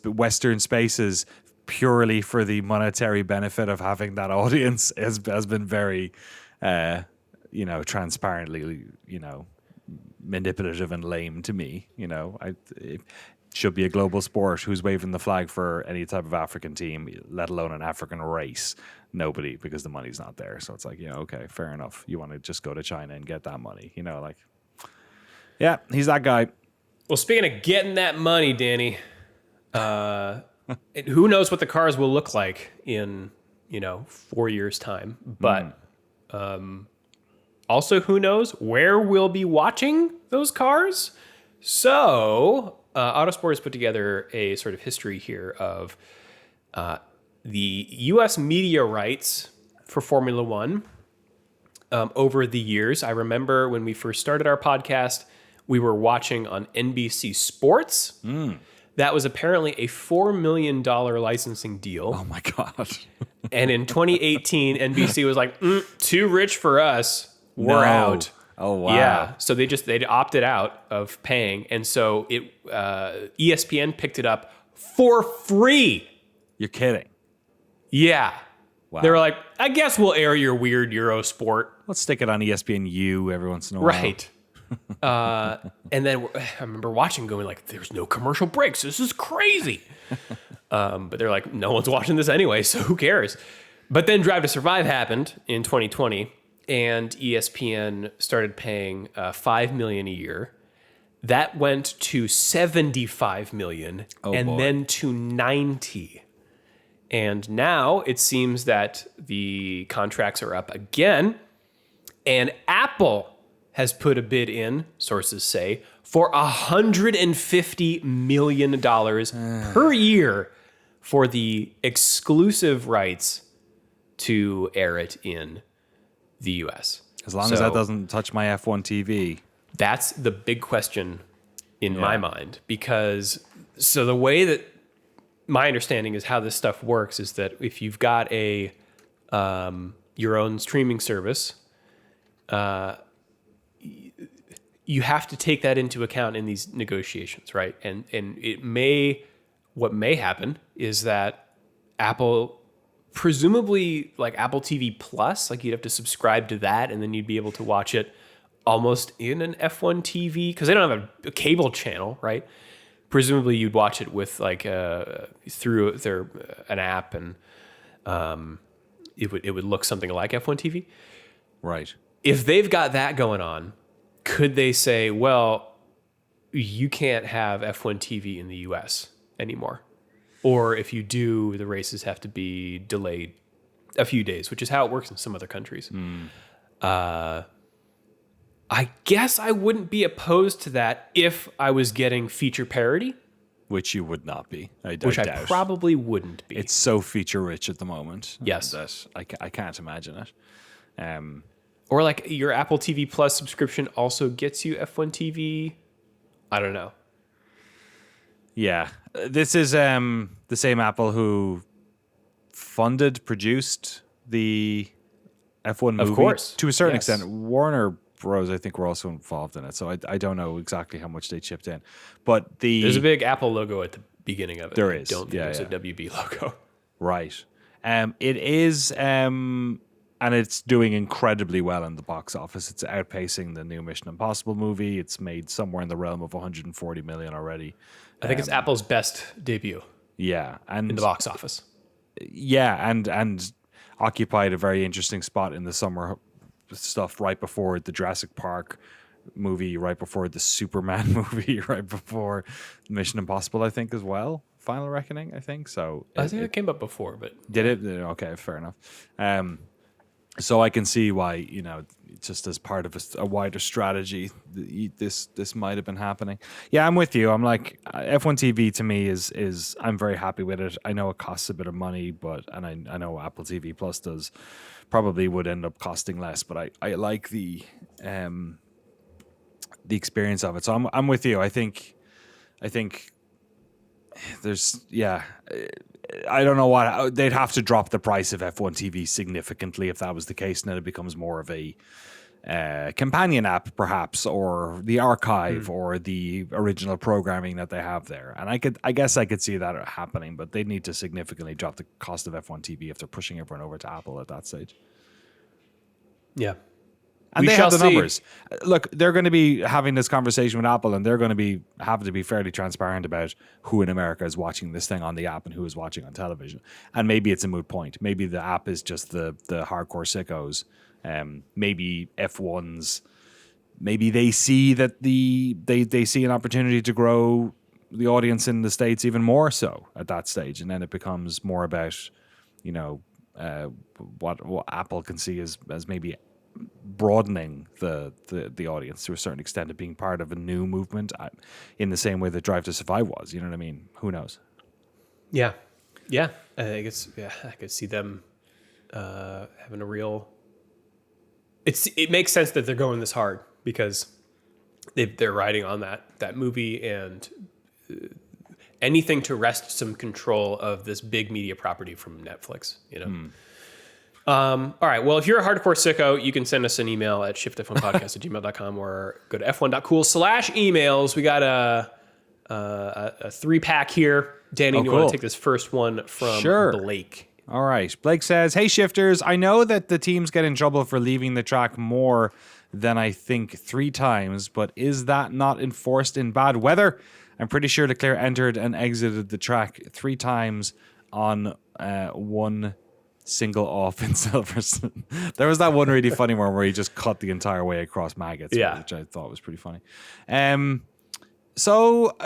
Western spaces purely for the monetary benefit of having that audience has been very, transparently, manipulative and lame to me. It should be a global sport. Who's waving the flag for any type of African team, let alone an African race? Nobody, because the money's not there. So it's like, okay, fair enough. You want to just go to China and get that money, yeah, he's that guy. Well, speaking of getting that money, Danny, who knows what the cars will look like in 4 years' time? But also, who knows where we'll be watching those cars? So, Autosport has put together a sort of history here of the U.S. media rights for Formula One over the years. I remember when we first started our podcast, we were watching on NBC Sports. That was apparently a $4 million licensing deal. Oh, my God. And in 2018, NBC was like, too rich for us. We're out. Oh, wow. Yeah. So they opted out of paying. And so ESPN picked it up for free. You're kidding. Yeah. Wow. They were like, I guess we'll air your weird Euro sport. Let's stick it on ESPNU every once in a while. Right. And then I remember watching going like, there's no commercial breaks. This is crazy. But they're like, no one's watching this anyway, so who cares? But then Drive to Survive happened in 2020, and ESPN started paying $5 million a year. That went to $75 million, then to $90 million. And now it seems that the contracts are up again. And Apple has put a bid in, sources say, for $150 million per year for the exclusive rights to air it in the U.S. As long as that doesn't touch my F1 TV. That's the big question in my mind. Because, so the way that my understanding is how this stuff works is that if you've got a your own streaming service, you have to take that into account in these negotiations, right? And what may happen is that Apple, presumably like Apple TV Plus, like you'd have to subscribe to that, and then you'd be able to watch it almost in an F1 TV because they don't have a cable channel, right? Presumably you'd watch it with like through an app, and it would look something like F1 TV. Right. If they've got that going on, could they say, well, you can't have F1 TV in the US anymore? Or if you do, the races have to be delayed a few days, which is how it works in some other countries. I guess I wouldn't be opposed to that if I was getting feature parity. Which you would not be. I I probably wouldn't be. It's so feature rich at the moment. Yes. That I can't imagine it. Or like your Apple TV Plus subscription also gets you F1 TV. I don't know. Yeah. This is the same Apple who produced the F1 movie. Of course. To a certain extent. Warner Bros, I think, were also involved in it. So I don't know exactly how much they chipped in. But there's a big Apple logo at the beginning of it. There is. I don't think there's a WB logo. Right. It is... and it's doing incredibly well in the box office. It's outpacing the new Mission Impossible movie. It's made somewhere in the realm of 140 million already. I think it's Apple's best debut. Yeah, and in the box office. Yeah, and occupied a very interesting spot in the summer stuff right before the Jurassic Park movie, right before the Superman movie, right before Mission Impossible, I think, as well. Final Reckoning, I think. So I think it came up before, but did it? Okay, fair enough. So I can see why, just as part of a wider strategy, this might have been happening. Yeah, I'm with you. I'm like, F1 TV to me is I'm very happy with it. I know it costs a bit of money, and I know Apple TV Plus probably would end up costing less, but I like the experience of it. So I'm with you. I think there's I don't know what they'd have to drop the price of F1 TV significantly if that was the case, and then it becomes more of a companion app, perhaps, or the archive or the original programming that they have there. And I guess I could see that happening, but they need to significantly drop the cost of F1 TV if they're pushing everyone over to Apple at that stage. Yeah. And they have the numbers. Look, they're going to be having this conversation with Apple, and they're going to be having to be fairly transparent about who in America is watching this thing on the app and who is watching on television. And maybe it's a moot point. Maybe the app is just the hardcore sickos. Maybe F1's. Maybe they see that they see an opportunity to grow the audience in the States even more so at that stage, and then it becomes more about what Apple can see as maybe broadening the audience to a certain extent of being part of a new movement in the same way that Drive to Survive was. You know what I mean? Who knows? Yeah. I could see them having a real. It makes sense that they're going this hard because they're riding on that movie and anything to wrest some control of this big media property from Netflix. All right. Well, if you're a hardcore sicko, you can send us an email at shiftf1podcast@gmail.com or go to f1.cool/emails. We got a 3-pack here. Danny, you want to take this first one from Blake? All right. Blake says, "Hey, shifters, I know that the teams get in trouble for leaving the track more than I think 3 times, but is that not enforced in bad weather? I'm pretty sure Leclerc entered and exited the track 3 times on one single off in Silverstone." There was that one really funny one where he just cut the entire way across maggots, which I thought was pretty funny. So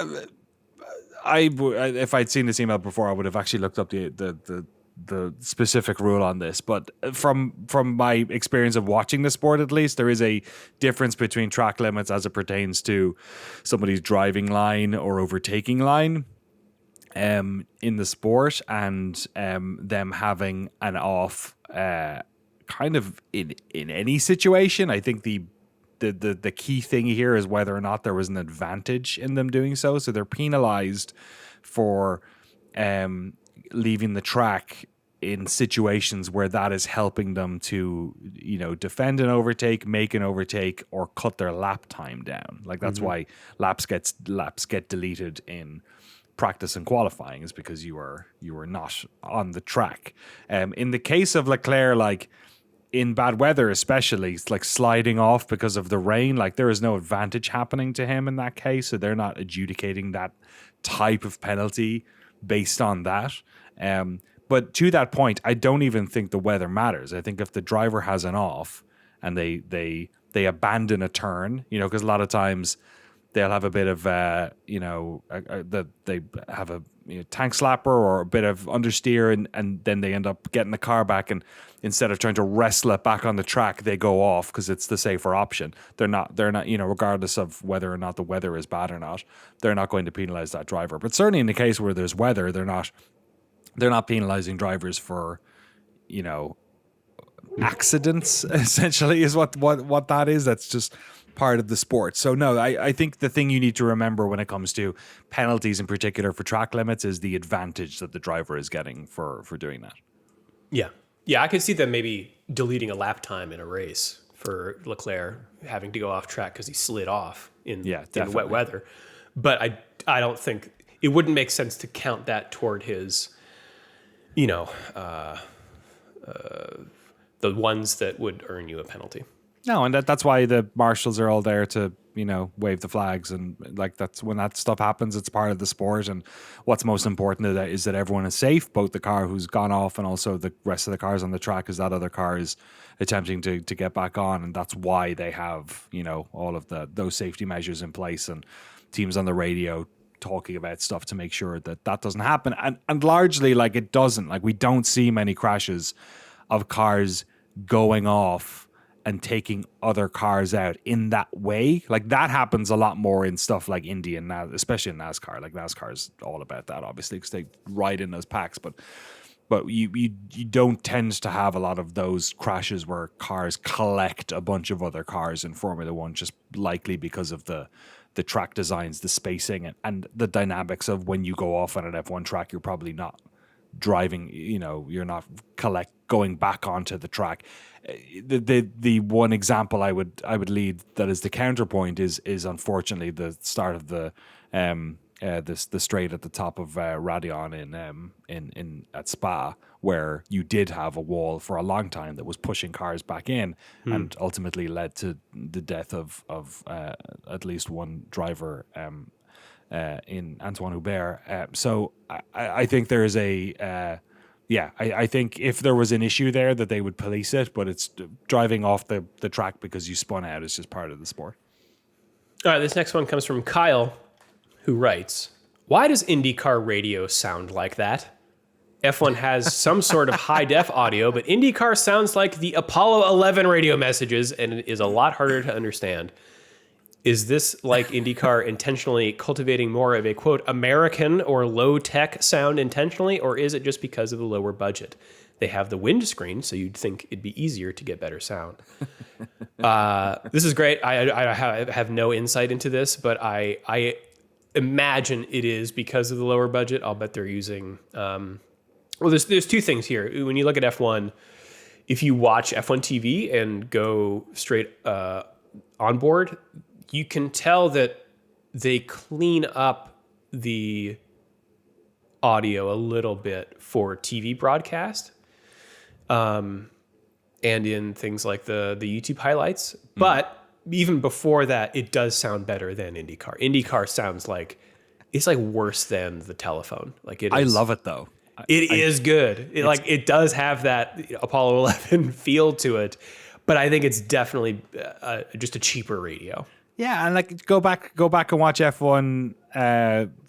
if I'd seen this email before, I would have actually looked up the specific rule on this. But from my experience of watching the sport, at least, there is a difference between track limits as it pertains to somebody's driving line or overtaking line in the sport, and them having an off kind of in any situation. I think the key thing here is whether or not there was an advantage in them doing so. So they're penalized for leaving the track in situations where that is helping them to, defend an overtake, make an overtake, or cut their lap time down. Like that's why laps get deleted in practice and qualifying, is because you were not on the track. In the case of Leclerc, like in bad weather especially, it's like sliding off because of the rain, like there is no advantage happening to him in that case, so they're not adjudicating that type of penalty based on that. But to that point, I don't even think the weather matters. I think if the driver has an off and they abandon a turn, because a lot of times they'll have a bit of that they have a tank slapper or a bit of understeer, and then they end up getting the car back, and instead of trying to wrestle it back on the track, they go off because it's the safer option. They're not regardless of whether or not the weather is bad or not, they're not going to penalize that driver. But certainly in the case where there's weather, they're not penalizing drivers for accidents, essentially, is what that is. That's just part of the sport. So no, I think the thing you need to remember when it comes to penalties in particular for track limits is the advantage that the driver is getting for doing that. Yeah, I could see them maybe deleting a lap time in a race for Leclerc having to go off track because he slid off in the wet weather. But I don't think it wouldn't make sense to count that toward his, the ones that would earn you a penalty. No, and that's why the marshals are all there to, wave the flags, and like that's when that stuff happens. It's part of the sport, and what's most important is that everyone is safe, both the car who's gone off and also the rest of the cars on the track, as that other car is attempting to get back on, and that's why they have all of those safety measures in place, and teams on the radio talking about stuff to make sure that doesn't happen, and largely like it doesn't. Like we don't see many crashes of cars going off and taking other cars out in that way. Like that happens a lot more in stuff like Indy and especially in NASCAR. Like NASCAR is all about that, obviously, because they ride in those packs. But you don't tend to have a lot of those crashes where cars collect a bunch of other cars in Formula One, just likely because of the track designs, the spacing, and the dynamics of when you go off on an F1 track, you're probably not driving, you're not going back onto the track. The one example I would lead that is the counterpoint is unfortunately the start of the straight at the top of Radion in at Spa, where you did have a wall for a long time that was pushing cars back in, and ultimately led to the death of at least one driver in Antoine Hubert. So I think there is I think if there was an issue there that they would police it, but it's driving off the track because you spun out is just part of the sport. All right, this next one comes from Kyle, who writes, "Why does IndyCar radio sound like that? F1 has some sort of high-def audio, but IndyCar sounds like the Apollo 11 radio messages, and it is a lot harder to understand. Is this like IndyCar intentionally cultivating more of a, quote, American or low-tech sound intentionally, or is it just because of the lower budget? They have the windscreen, so you'd think it'd be easier to get better sound." This is great. I have no insight into this, but I imagine it is because of the lower budget. I'll bet they're using... there's two things here. When you look at F1, if you watch F1 TV and go straight on board, you can tell that they clean up the audio a little bit for TV broadcast, and in things like the YouTube highlights. But even before that, it does sound better than IndyCar. IndyCar sounds like it's like worse than the telephone. Like it is, I love it though. It is good. It does have that Apollo 11 feel to it, but I think it's definitely just a cheaper radio. Yeah, and like go back and watch F1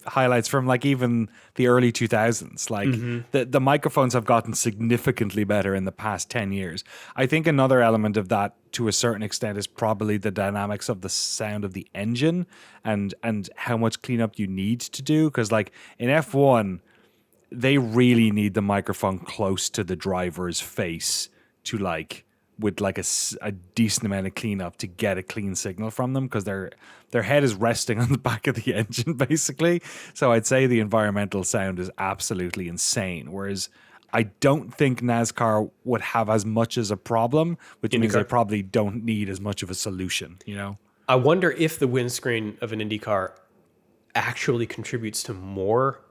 highlights from like even the early 2000s. Like the microphones have gotten significantly better in the past 10 years. I think another element of that to a certain extent is probably the dynamics of the sound of the engine and how much cleanup you need to do. Because like in F1, they really need the microphone close to the driver's face to like with like a decent amount of cleanup to get a clean signal from them, because their head is resting on the back of the engine basically. So I'd say the environmental sound is absolutely insane. Whereas I don't think NASCAR would have as much as a problem, which means they probably don't need as much of a solution, you know? I wonder if the windscreen of an Indy car actually contributes to more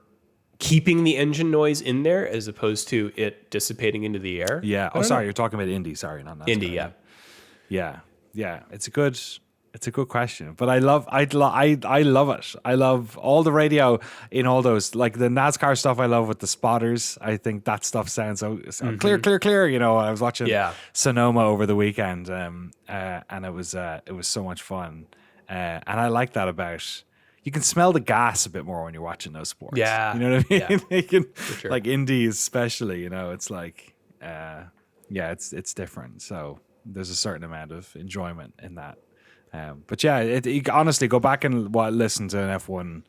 keeping the engine noise in there as opposed to it dissipating into the air. Yeah. Oh, sorry, you're talking about Indy. Sorry, not NASCAR. Indy. Yeah. Yeah. It's a good question, but I love it. I love all the radio in all those, like the NASCAR stuff. I love with the spotters. I think that stuff sounds so clear. You know, I was watching Sonoma over the weekend, and it was so much fun, and I like that about. You can smell the gas a bit more when you're watching those sports. Yeah. You know what I mean? Yeah, You can, sure. like Indy especially, you know, it's like, it's different. So there's a certain amount of enjoyment in that. But yeah, you honestly go back and listen to an F1.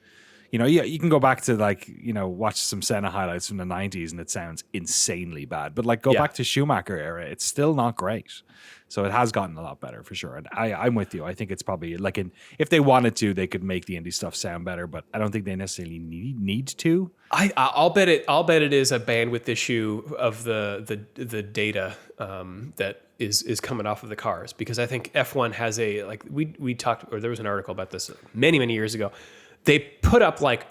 You know, you can go back to like, you know, watch some Senna highlights from the 90s and it sounds insanely bad. But like go back to Schumacher era, it's still not great. So it has gotten a lot better for sure. And I'm with you. I think it's probably like if they wanted to, they could make the Indy stuff sound better, but I don't think they necessarily need to. I'll bet it is a bandwidth issue of the data that is coming off of the cars, because I think F1 has we talked, or there was an article about this many years ago. They put up like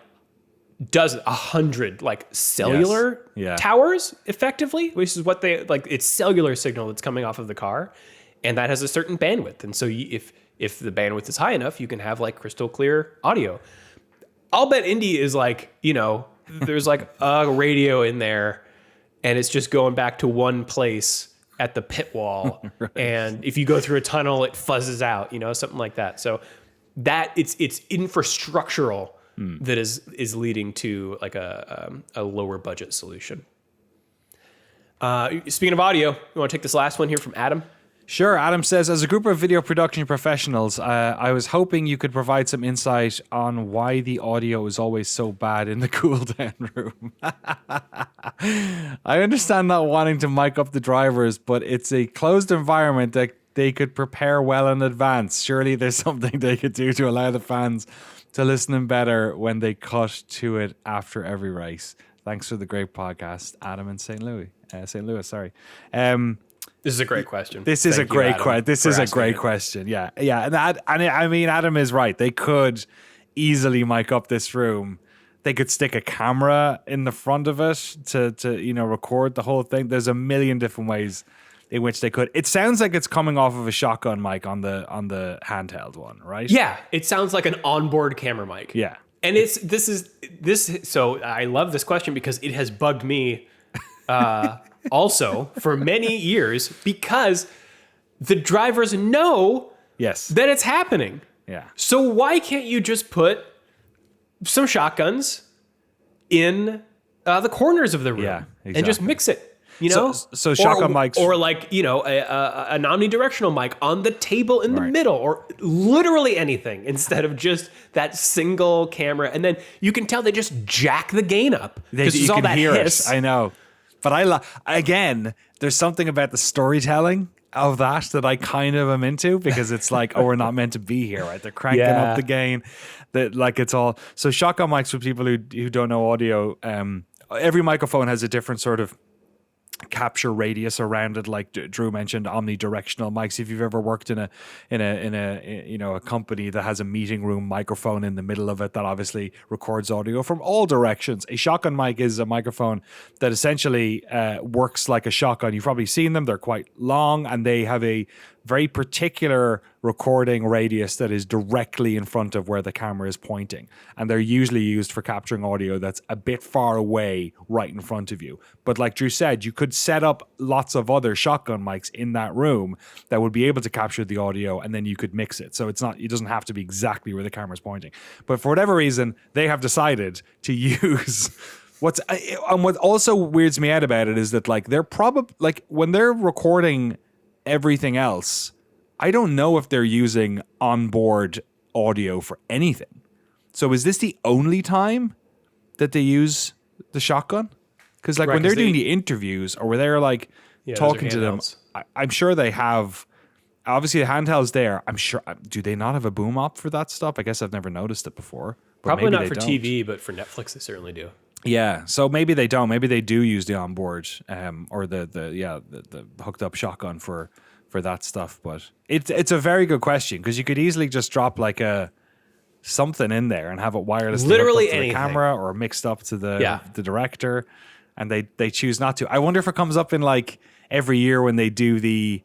100 like cellular towers effectively, which is what they like. It's cellular signal that's coming off of the car, and that has a certain bandwidth. And so if the bandwidth is high enough, you can have like crystal clear audio. I'll bet Indy is like, you know, there's like a radio in there, and it's just going back to one place at the pit wall. Right. And if you go through a tunnel, it fuzzes out, you know, something like that. So that it's infrastructural that is leading to like a lower budget solution. Speaking of audio, you want to take this last one here from Adam? Sure. Adam says, as a group of video production professionals, I was hoping you could provide some insight on why the audio is always so bad in the cool down room. I understand not wanting to mic up the drivers, but it's a closed environment that they could prepare well in advance. Surely there's something they could do to allow the fans to listen in better when they cut to it after every race. Thanks for the great podcast, Adam in St. Louis. Sorry. This is a great question. This is a great question. Yeah. And I mean, Adam is right. They could easily mic up this room. They could stick a camera in the front of it to record the whole thing. There's a million different ways in which they could. It sounds like it's coming off of a shotgun mic on the handheld one, right? Yeah, it sounds like an onboard camera mic. Yeah. And so I love this question because it has bugged me also for many years, because the drivers know that it's happening. Yeah. So why can't you just put some shotguns in the corners of the room and just mix it? You know, so shotgun mics, or like, you know, an omnidirectional mic on the table in the middle, or literally anything instead of just that single camera. And then you can tell they just jack the gain up because there's all that hiss. I know, but again, there's something about the storytelling of that I kind of am into, because it's like, we're not meant to be here, right? They're cranking up the gain, that like it's all. So shotgun mics, for people who don't know audio, every microphone has a different sort of capture radius around it, like Drew mentioned, omnidirectional mics. If you've ever worked in a company that has a meeting room microphone in the middle of it that obviously records audio from all directions, a shotgun mic is a microphone that essentially works like a shotgun. You've probably seen them. They're quite long, and they have a very particular recording radius that is directly in front of where the camera is pointing. And they're usually used for capturing audio that's a bit far away right in front of you. But like Drew said, you could set up lots of other shotgun mics in that room that would be able to capture the audio, and then you could mix it. So it doesn't have to be exactly where the camera's pointing. But for whatever reason, they have decided to use what also weirds me out about it is that like they're probably like when they're recording everything else, I don't know if they're using onboard audio for anything. So is this the only time that they use the shotgun? Because like when they're doing the interviews or where they're like talking to them, I'm sure they have. Obviously, the handheld's there. I'm sure. Do they not have a boom op for that stuff? I guess I've never noticed it before. Probably not for TV, but for Netflix, they certainly do. Yeah, so maybe they don't. Maybe they do use the onboard or the hooked up shotgun for that stuff. But it's a very good question because you could easily just drop like something in there and have it wirelessly literally hooked up to the camera or mixed up to the director, and they choose not to. I wonder if it comes up in like every year when they do the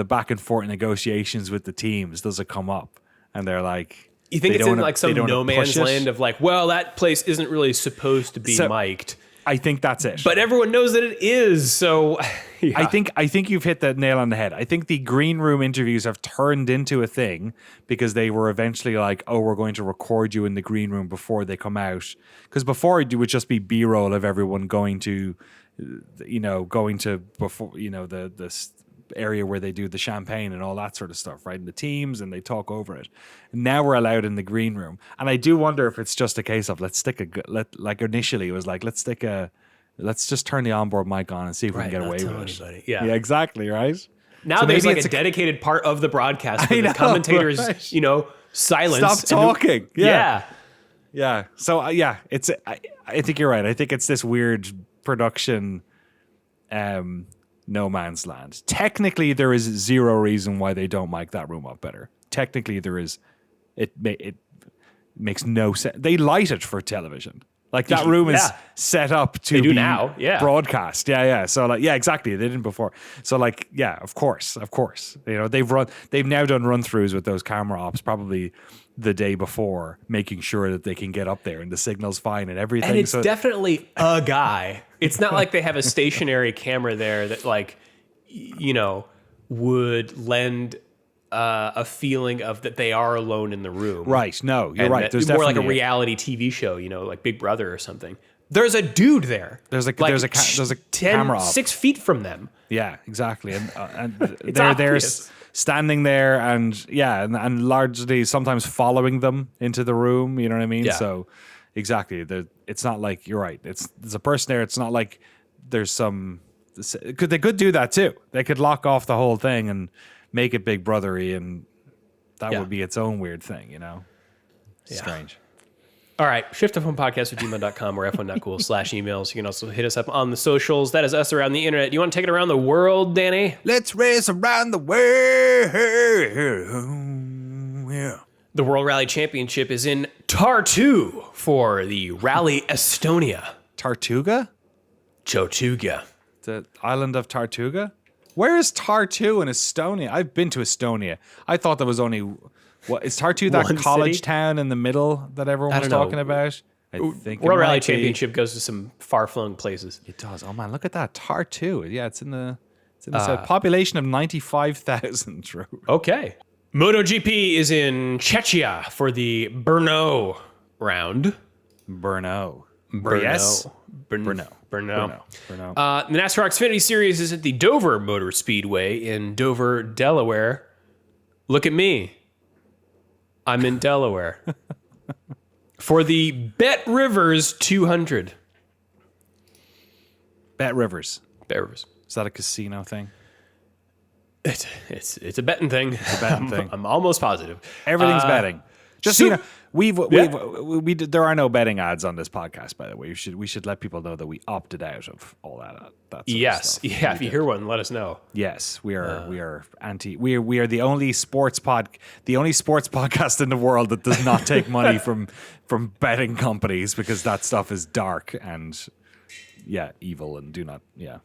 back and forth negotiations with the teams. Does it come up and they're like? You think it's in like some no man's land of like, well, that place isn't really supposed to be mic'd. I think that's it. But everyone knows that it is. So yeah. I think you've hit the nail on the head. I think the green room interviews have turned into a thing because they were eventually like, oh, we're going to record you in the green room before they come out. Because before it would just be B-roll of everyone going to before, the area where they do the champagne and all that sort of stuff, right? And the teams, and they talk over it. And now we're allowed in the green room. And I do wonder if it's just a case of like initially it was like, let's just turn the onboard mic on and see if we can get away with it. Yeah, exactly, right? Now so there's like a dedicated part of the broadcast where the commentators, right? Silence. Stop talking. Yeah. So I think you're right. I think it's this weird production no man's land. Technically, there is zero reason why they don't mic that room up better. Technically, there is. It makes no sense. They light it for television. Like that room is set up to be now. Broadcast. Yeah. So like, exactly. They didn't before. So like, of course. They've now done run throughs with those camera ops probably the day before, making sure that they can get up there and the signal's fine and everything. And it's definitely a guy. It's not like they have a stationary camera there that like, would lend a feeling of that they are alone in the room. Right. No, you're right. There's more like a reality TV show, like Big Brother or something. There's a dude there. There's a camera up 6 feet from them. Yeah, exactly. And it's they're obvious. There standing there and largely sometimes following them into the room. You know what I mean? Yeah. So exactly. It's not like, you're right. There's a person there. It's not like there's they could do that too. They could lock off the whole thing and make it Big Brother-y, and that would be its own weird thing, Strange. All right, shift.f1podcast@gmail.com or f1.cool/emails. You can also hit us up on the socials. That is us around the internet. You want to take it around the world, Danny? Let's race around the world. Yeah. The World Rally Championship is in Tartu for the Rally Estonia. Tartuga? Chotuga. The island of Tartuga? Where is Tartu in Estonia? I've been to Estonia. I thought there was only... What is Tartu, that college town in the middle that everyone was talking about? I think World Rally Championship goes to some far-flung places. It does. Oh man, look at that Tartu. Yeah, it's in the south. Population of 95,000. True. Okay. MotoGP is in Czechia for the Brno round. Brno. Yes. Brno. The NASCAR Xfinity Series is at the Dover Motor Speedway in Dover, Delaware. Look at me. I'm in Delaware. For the Bet Rivers 200. Bet Rivers. Is that a casino thing? It's a betting thing. I'm almost positive. Everything's betting. Just there are no betting ads on this podcast, by the way. We should let people know that we opted out of all that sort of stuff. Yeah. If you hear one, let us know. Yes, we are anti. We are the only sports podcast in the world that does not take money from betting companies, because that stuff is dark and evil, and do not. Yeah.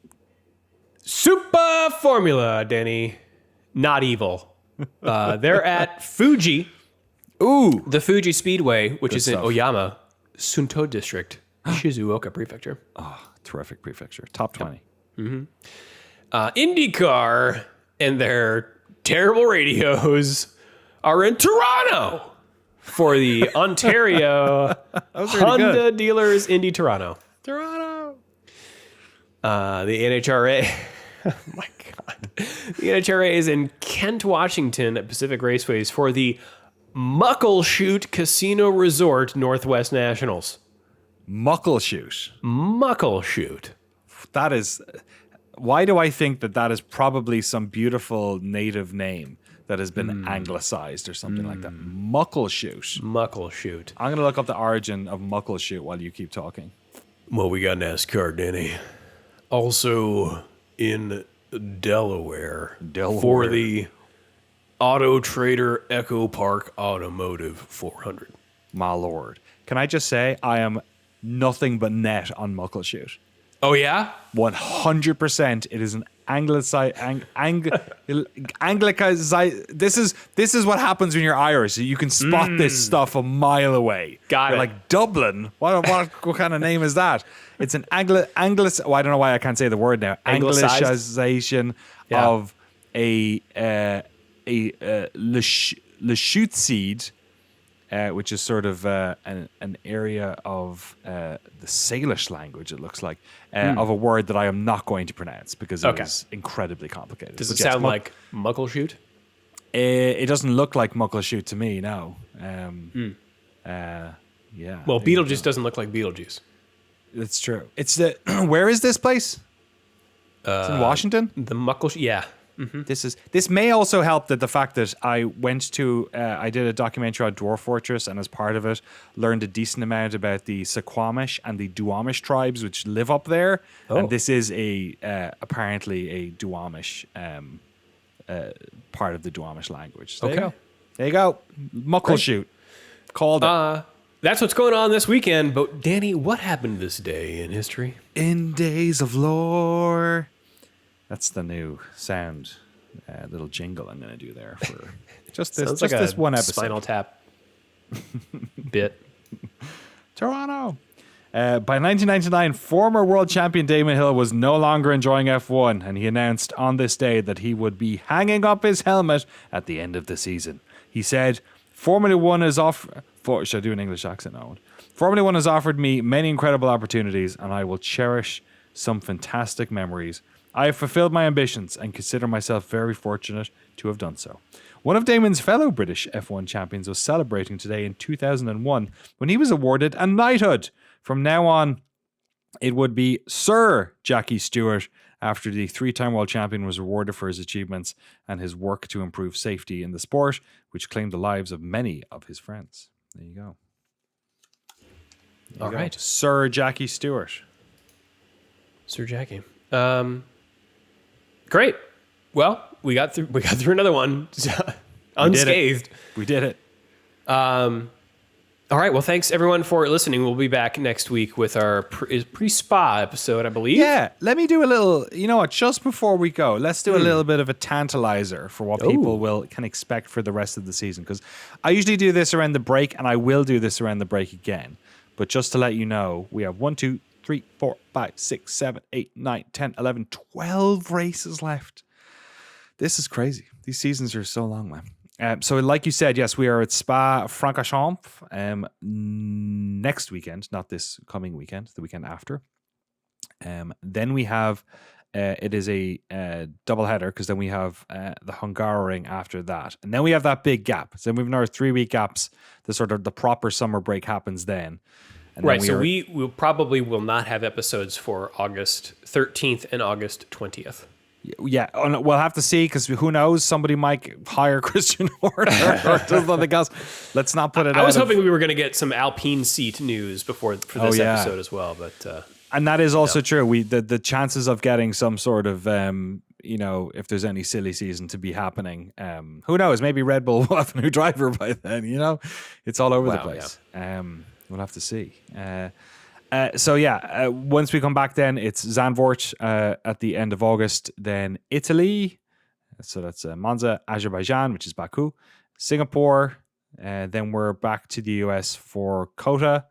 Super Formula, Danny. not evil. They're at Fuji. Ooh. The Fuji Speedway, which is stuff. in Oyama, Sunto District, Shizuoka Prefecture. Oh, terrific prefecture. Top 20. IndyCar and their terrible radios are in Toronto for the Ontario Honda Dealers Indy Toronto. Toronto. The NHRA. Oh my God. The NHRA is in Kent, Washington at Pacific Raceways for the Muckleshoot Casino Resort Northwest Nationals. Muckleshoot. Muckleshoot. That is... Why do I think that is probably some beautiful native name that has been anglicized or something like that? Muckleshoot. Muckleshoot. I'm going to look up the origin of Muckleshoot while you keep talking. Well, we got NASCAR, Danny. Also in Delaware. For the Auto Trader Echo Park Automotive 400. My lord. Can I just say I am nothing but net on Muckleshoot. Oh, yeah? 100%. It is an anglicized. This is what happens when you're Irish. You can spot this stuff a mile away. Got you're it. like, Dublin? What kind of name is that? It's an well, I don't know why I can't say the word now. Anglicized? Anglicization of a Lachute seed, which is sort of an area of the Salish language, it looks like, of a word that I am not going to pronounce because it is incredibly complicated. Does it sound like Muckleshoot? It doesn't look like Muckleshoot to me, no. Yeah. Well, Beetlejuice doesn't look like Beetlejuice. It's true. It's the where is this place? It's in Washington? The Muckleshoot, yeah. Mm-hmm. This may also help that the fact that I went to I did a documentary on Dwarf Fortress, and as part of it learned a decent amount about the Suquamish and the Duwamish tribes which live up there. And this is apparently a Duwamish part of the Duwamish language. So there you go. Muckleshoot. Called it. That's what's going on this weekend. But Danny, what happened this day in history? In days of lore. That's the new sound, little jingle I'm going to do there for just this one episode. Spinal Tap bit. Toronto. By 1999, former world champion Damon Hill was no longer enjoying F1, and he announced on this day that he would be hanging up his helmet at the end of the season. He said, Formula One is should I do an English accent now? Formula One has offered me many incredible opportunities, and I will cherish some fantastic memories. I have fulfilled my ambitions and consider myself very fortunate to have done so. One of Damon's fellow British F1 champions was celebrating today in 2001 when he was awarded a knighthood. From now on, it would be Sir Jackie Stewart, after the three-time world champion was rewarded for his achievements and his work to improve safety in the sport, which claimed the lives of many of his friends. There you go. All right. Sir Jackie Stewart. Sir Jackie. Great. Well, we got through another one unscathed. We did it. All right. Well, thanks everyone for listening. We'll be back next week with our pre-spa episode, I believe. Yeah. Let me do a little, you know what, just before we go, let's do a little bit of a tantalizer for what people can expect for the rest of the season. Because I usually do this around the break, and I will do this around the break again. But just to let you know, we have 1, 2, 3, 4, 5, 6, 7, 8, 9, 10, 11, 12 races left. This is crazy. These seasons are so long, man. So like you said, yes, we are at Spa-Francorchamps next weekend, not this coming weekend, the weekend after. Then we have, it is a double header, because then we have the Hungaroring after that. And then we have that big gap. So then we have another 3-week gaps. The proper summer break happens then. And right, so we will probably will not have episodes for August 13th and August 20th. Yeah, we'll have to see, because who knows? Somebody might hire Christian Horner or do something else. Let's not put it out. I was hoping we were going to get some Alpine seat news for this episode as well, but and that is also true. The chances of getting some sort of if there's any silly season to be happening, who knows? Maybe Red Bull will have a new driver by then. It's all over the place. Yeah. We'll have to see. Once we come back, then it's Zandvoort at the end of August, then Italy, So that's Monza, Azerbaijan, which is Baku, Singapore. Then we're back to the US for Kota,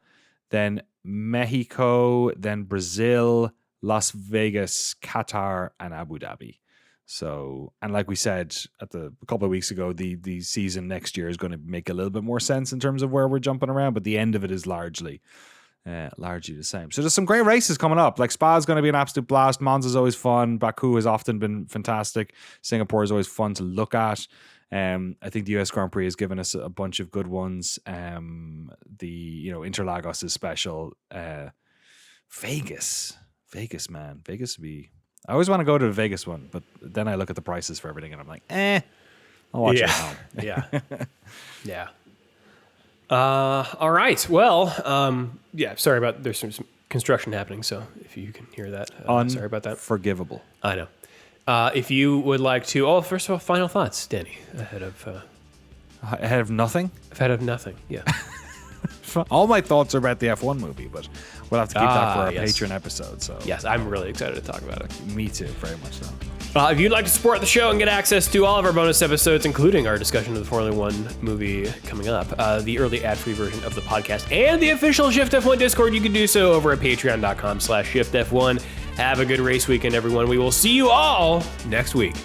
then Mexico, then Brazil, Las Vegas, Qatar, and Abu Dhabi. So, and like we said a couple of weeks ago, the season next year is going to make a little bit more sense in terms of where we're jumping around, but the end of it is largely the same. So there's some great races coming up. Like Spa is going to be an absolute blast. Monza's always fun. Baku has often been fantastic. Singapore is always fun to look at. I think the US Grand Prix has given us a bunch of good ones. Interlagos is special. Vegas, man. Vegas would be... I always want to go to the Vegas one, but then I look at the prices for everything and I'm like, I'll watch it at home. Yeah. All right. Well, sorry about... There's some construction happening, so if you can hear that, sorry about that. Unforgivable. I know. If you would like to... first of all, final thoughts, Danny, ahead of nothing? Ahead of nothing, yeah. All my thoughts are about the F1 movie, but we'll have to keep that for our Patreon episode. So yes, I'm really excited to talk about it. Me too, very much so. If you'd like to support the show and get access to all of our bonus episodes, including our discussion of the Formula One movie coming up, the early ad-free version of the podcast, and the official Shift F1 Discord, you can do so over at patreon.com/ShiftF1. Have a good race weekend, everyone. We will see you all next week.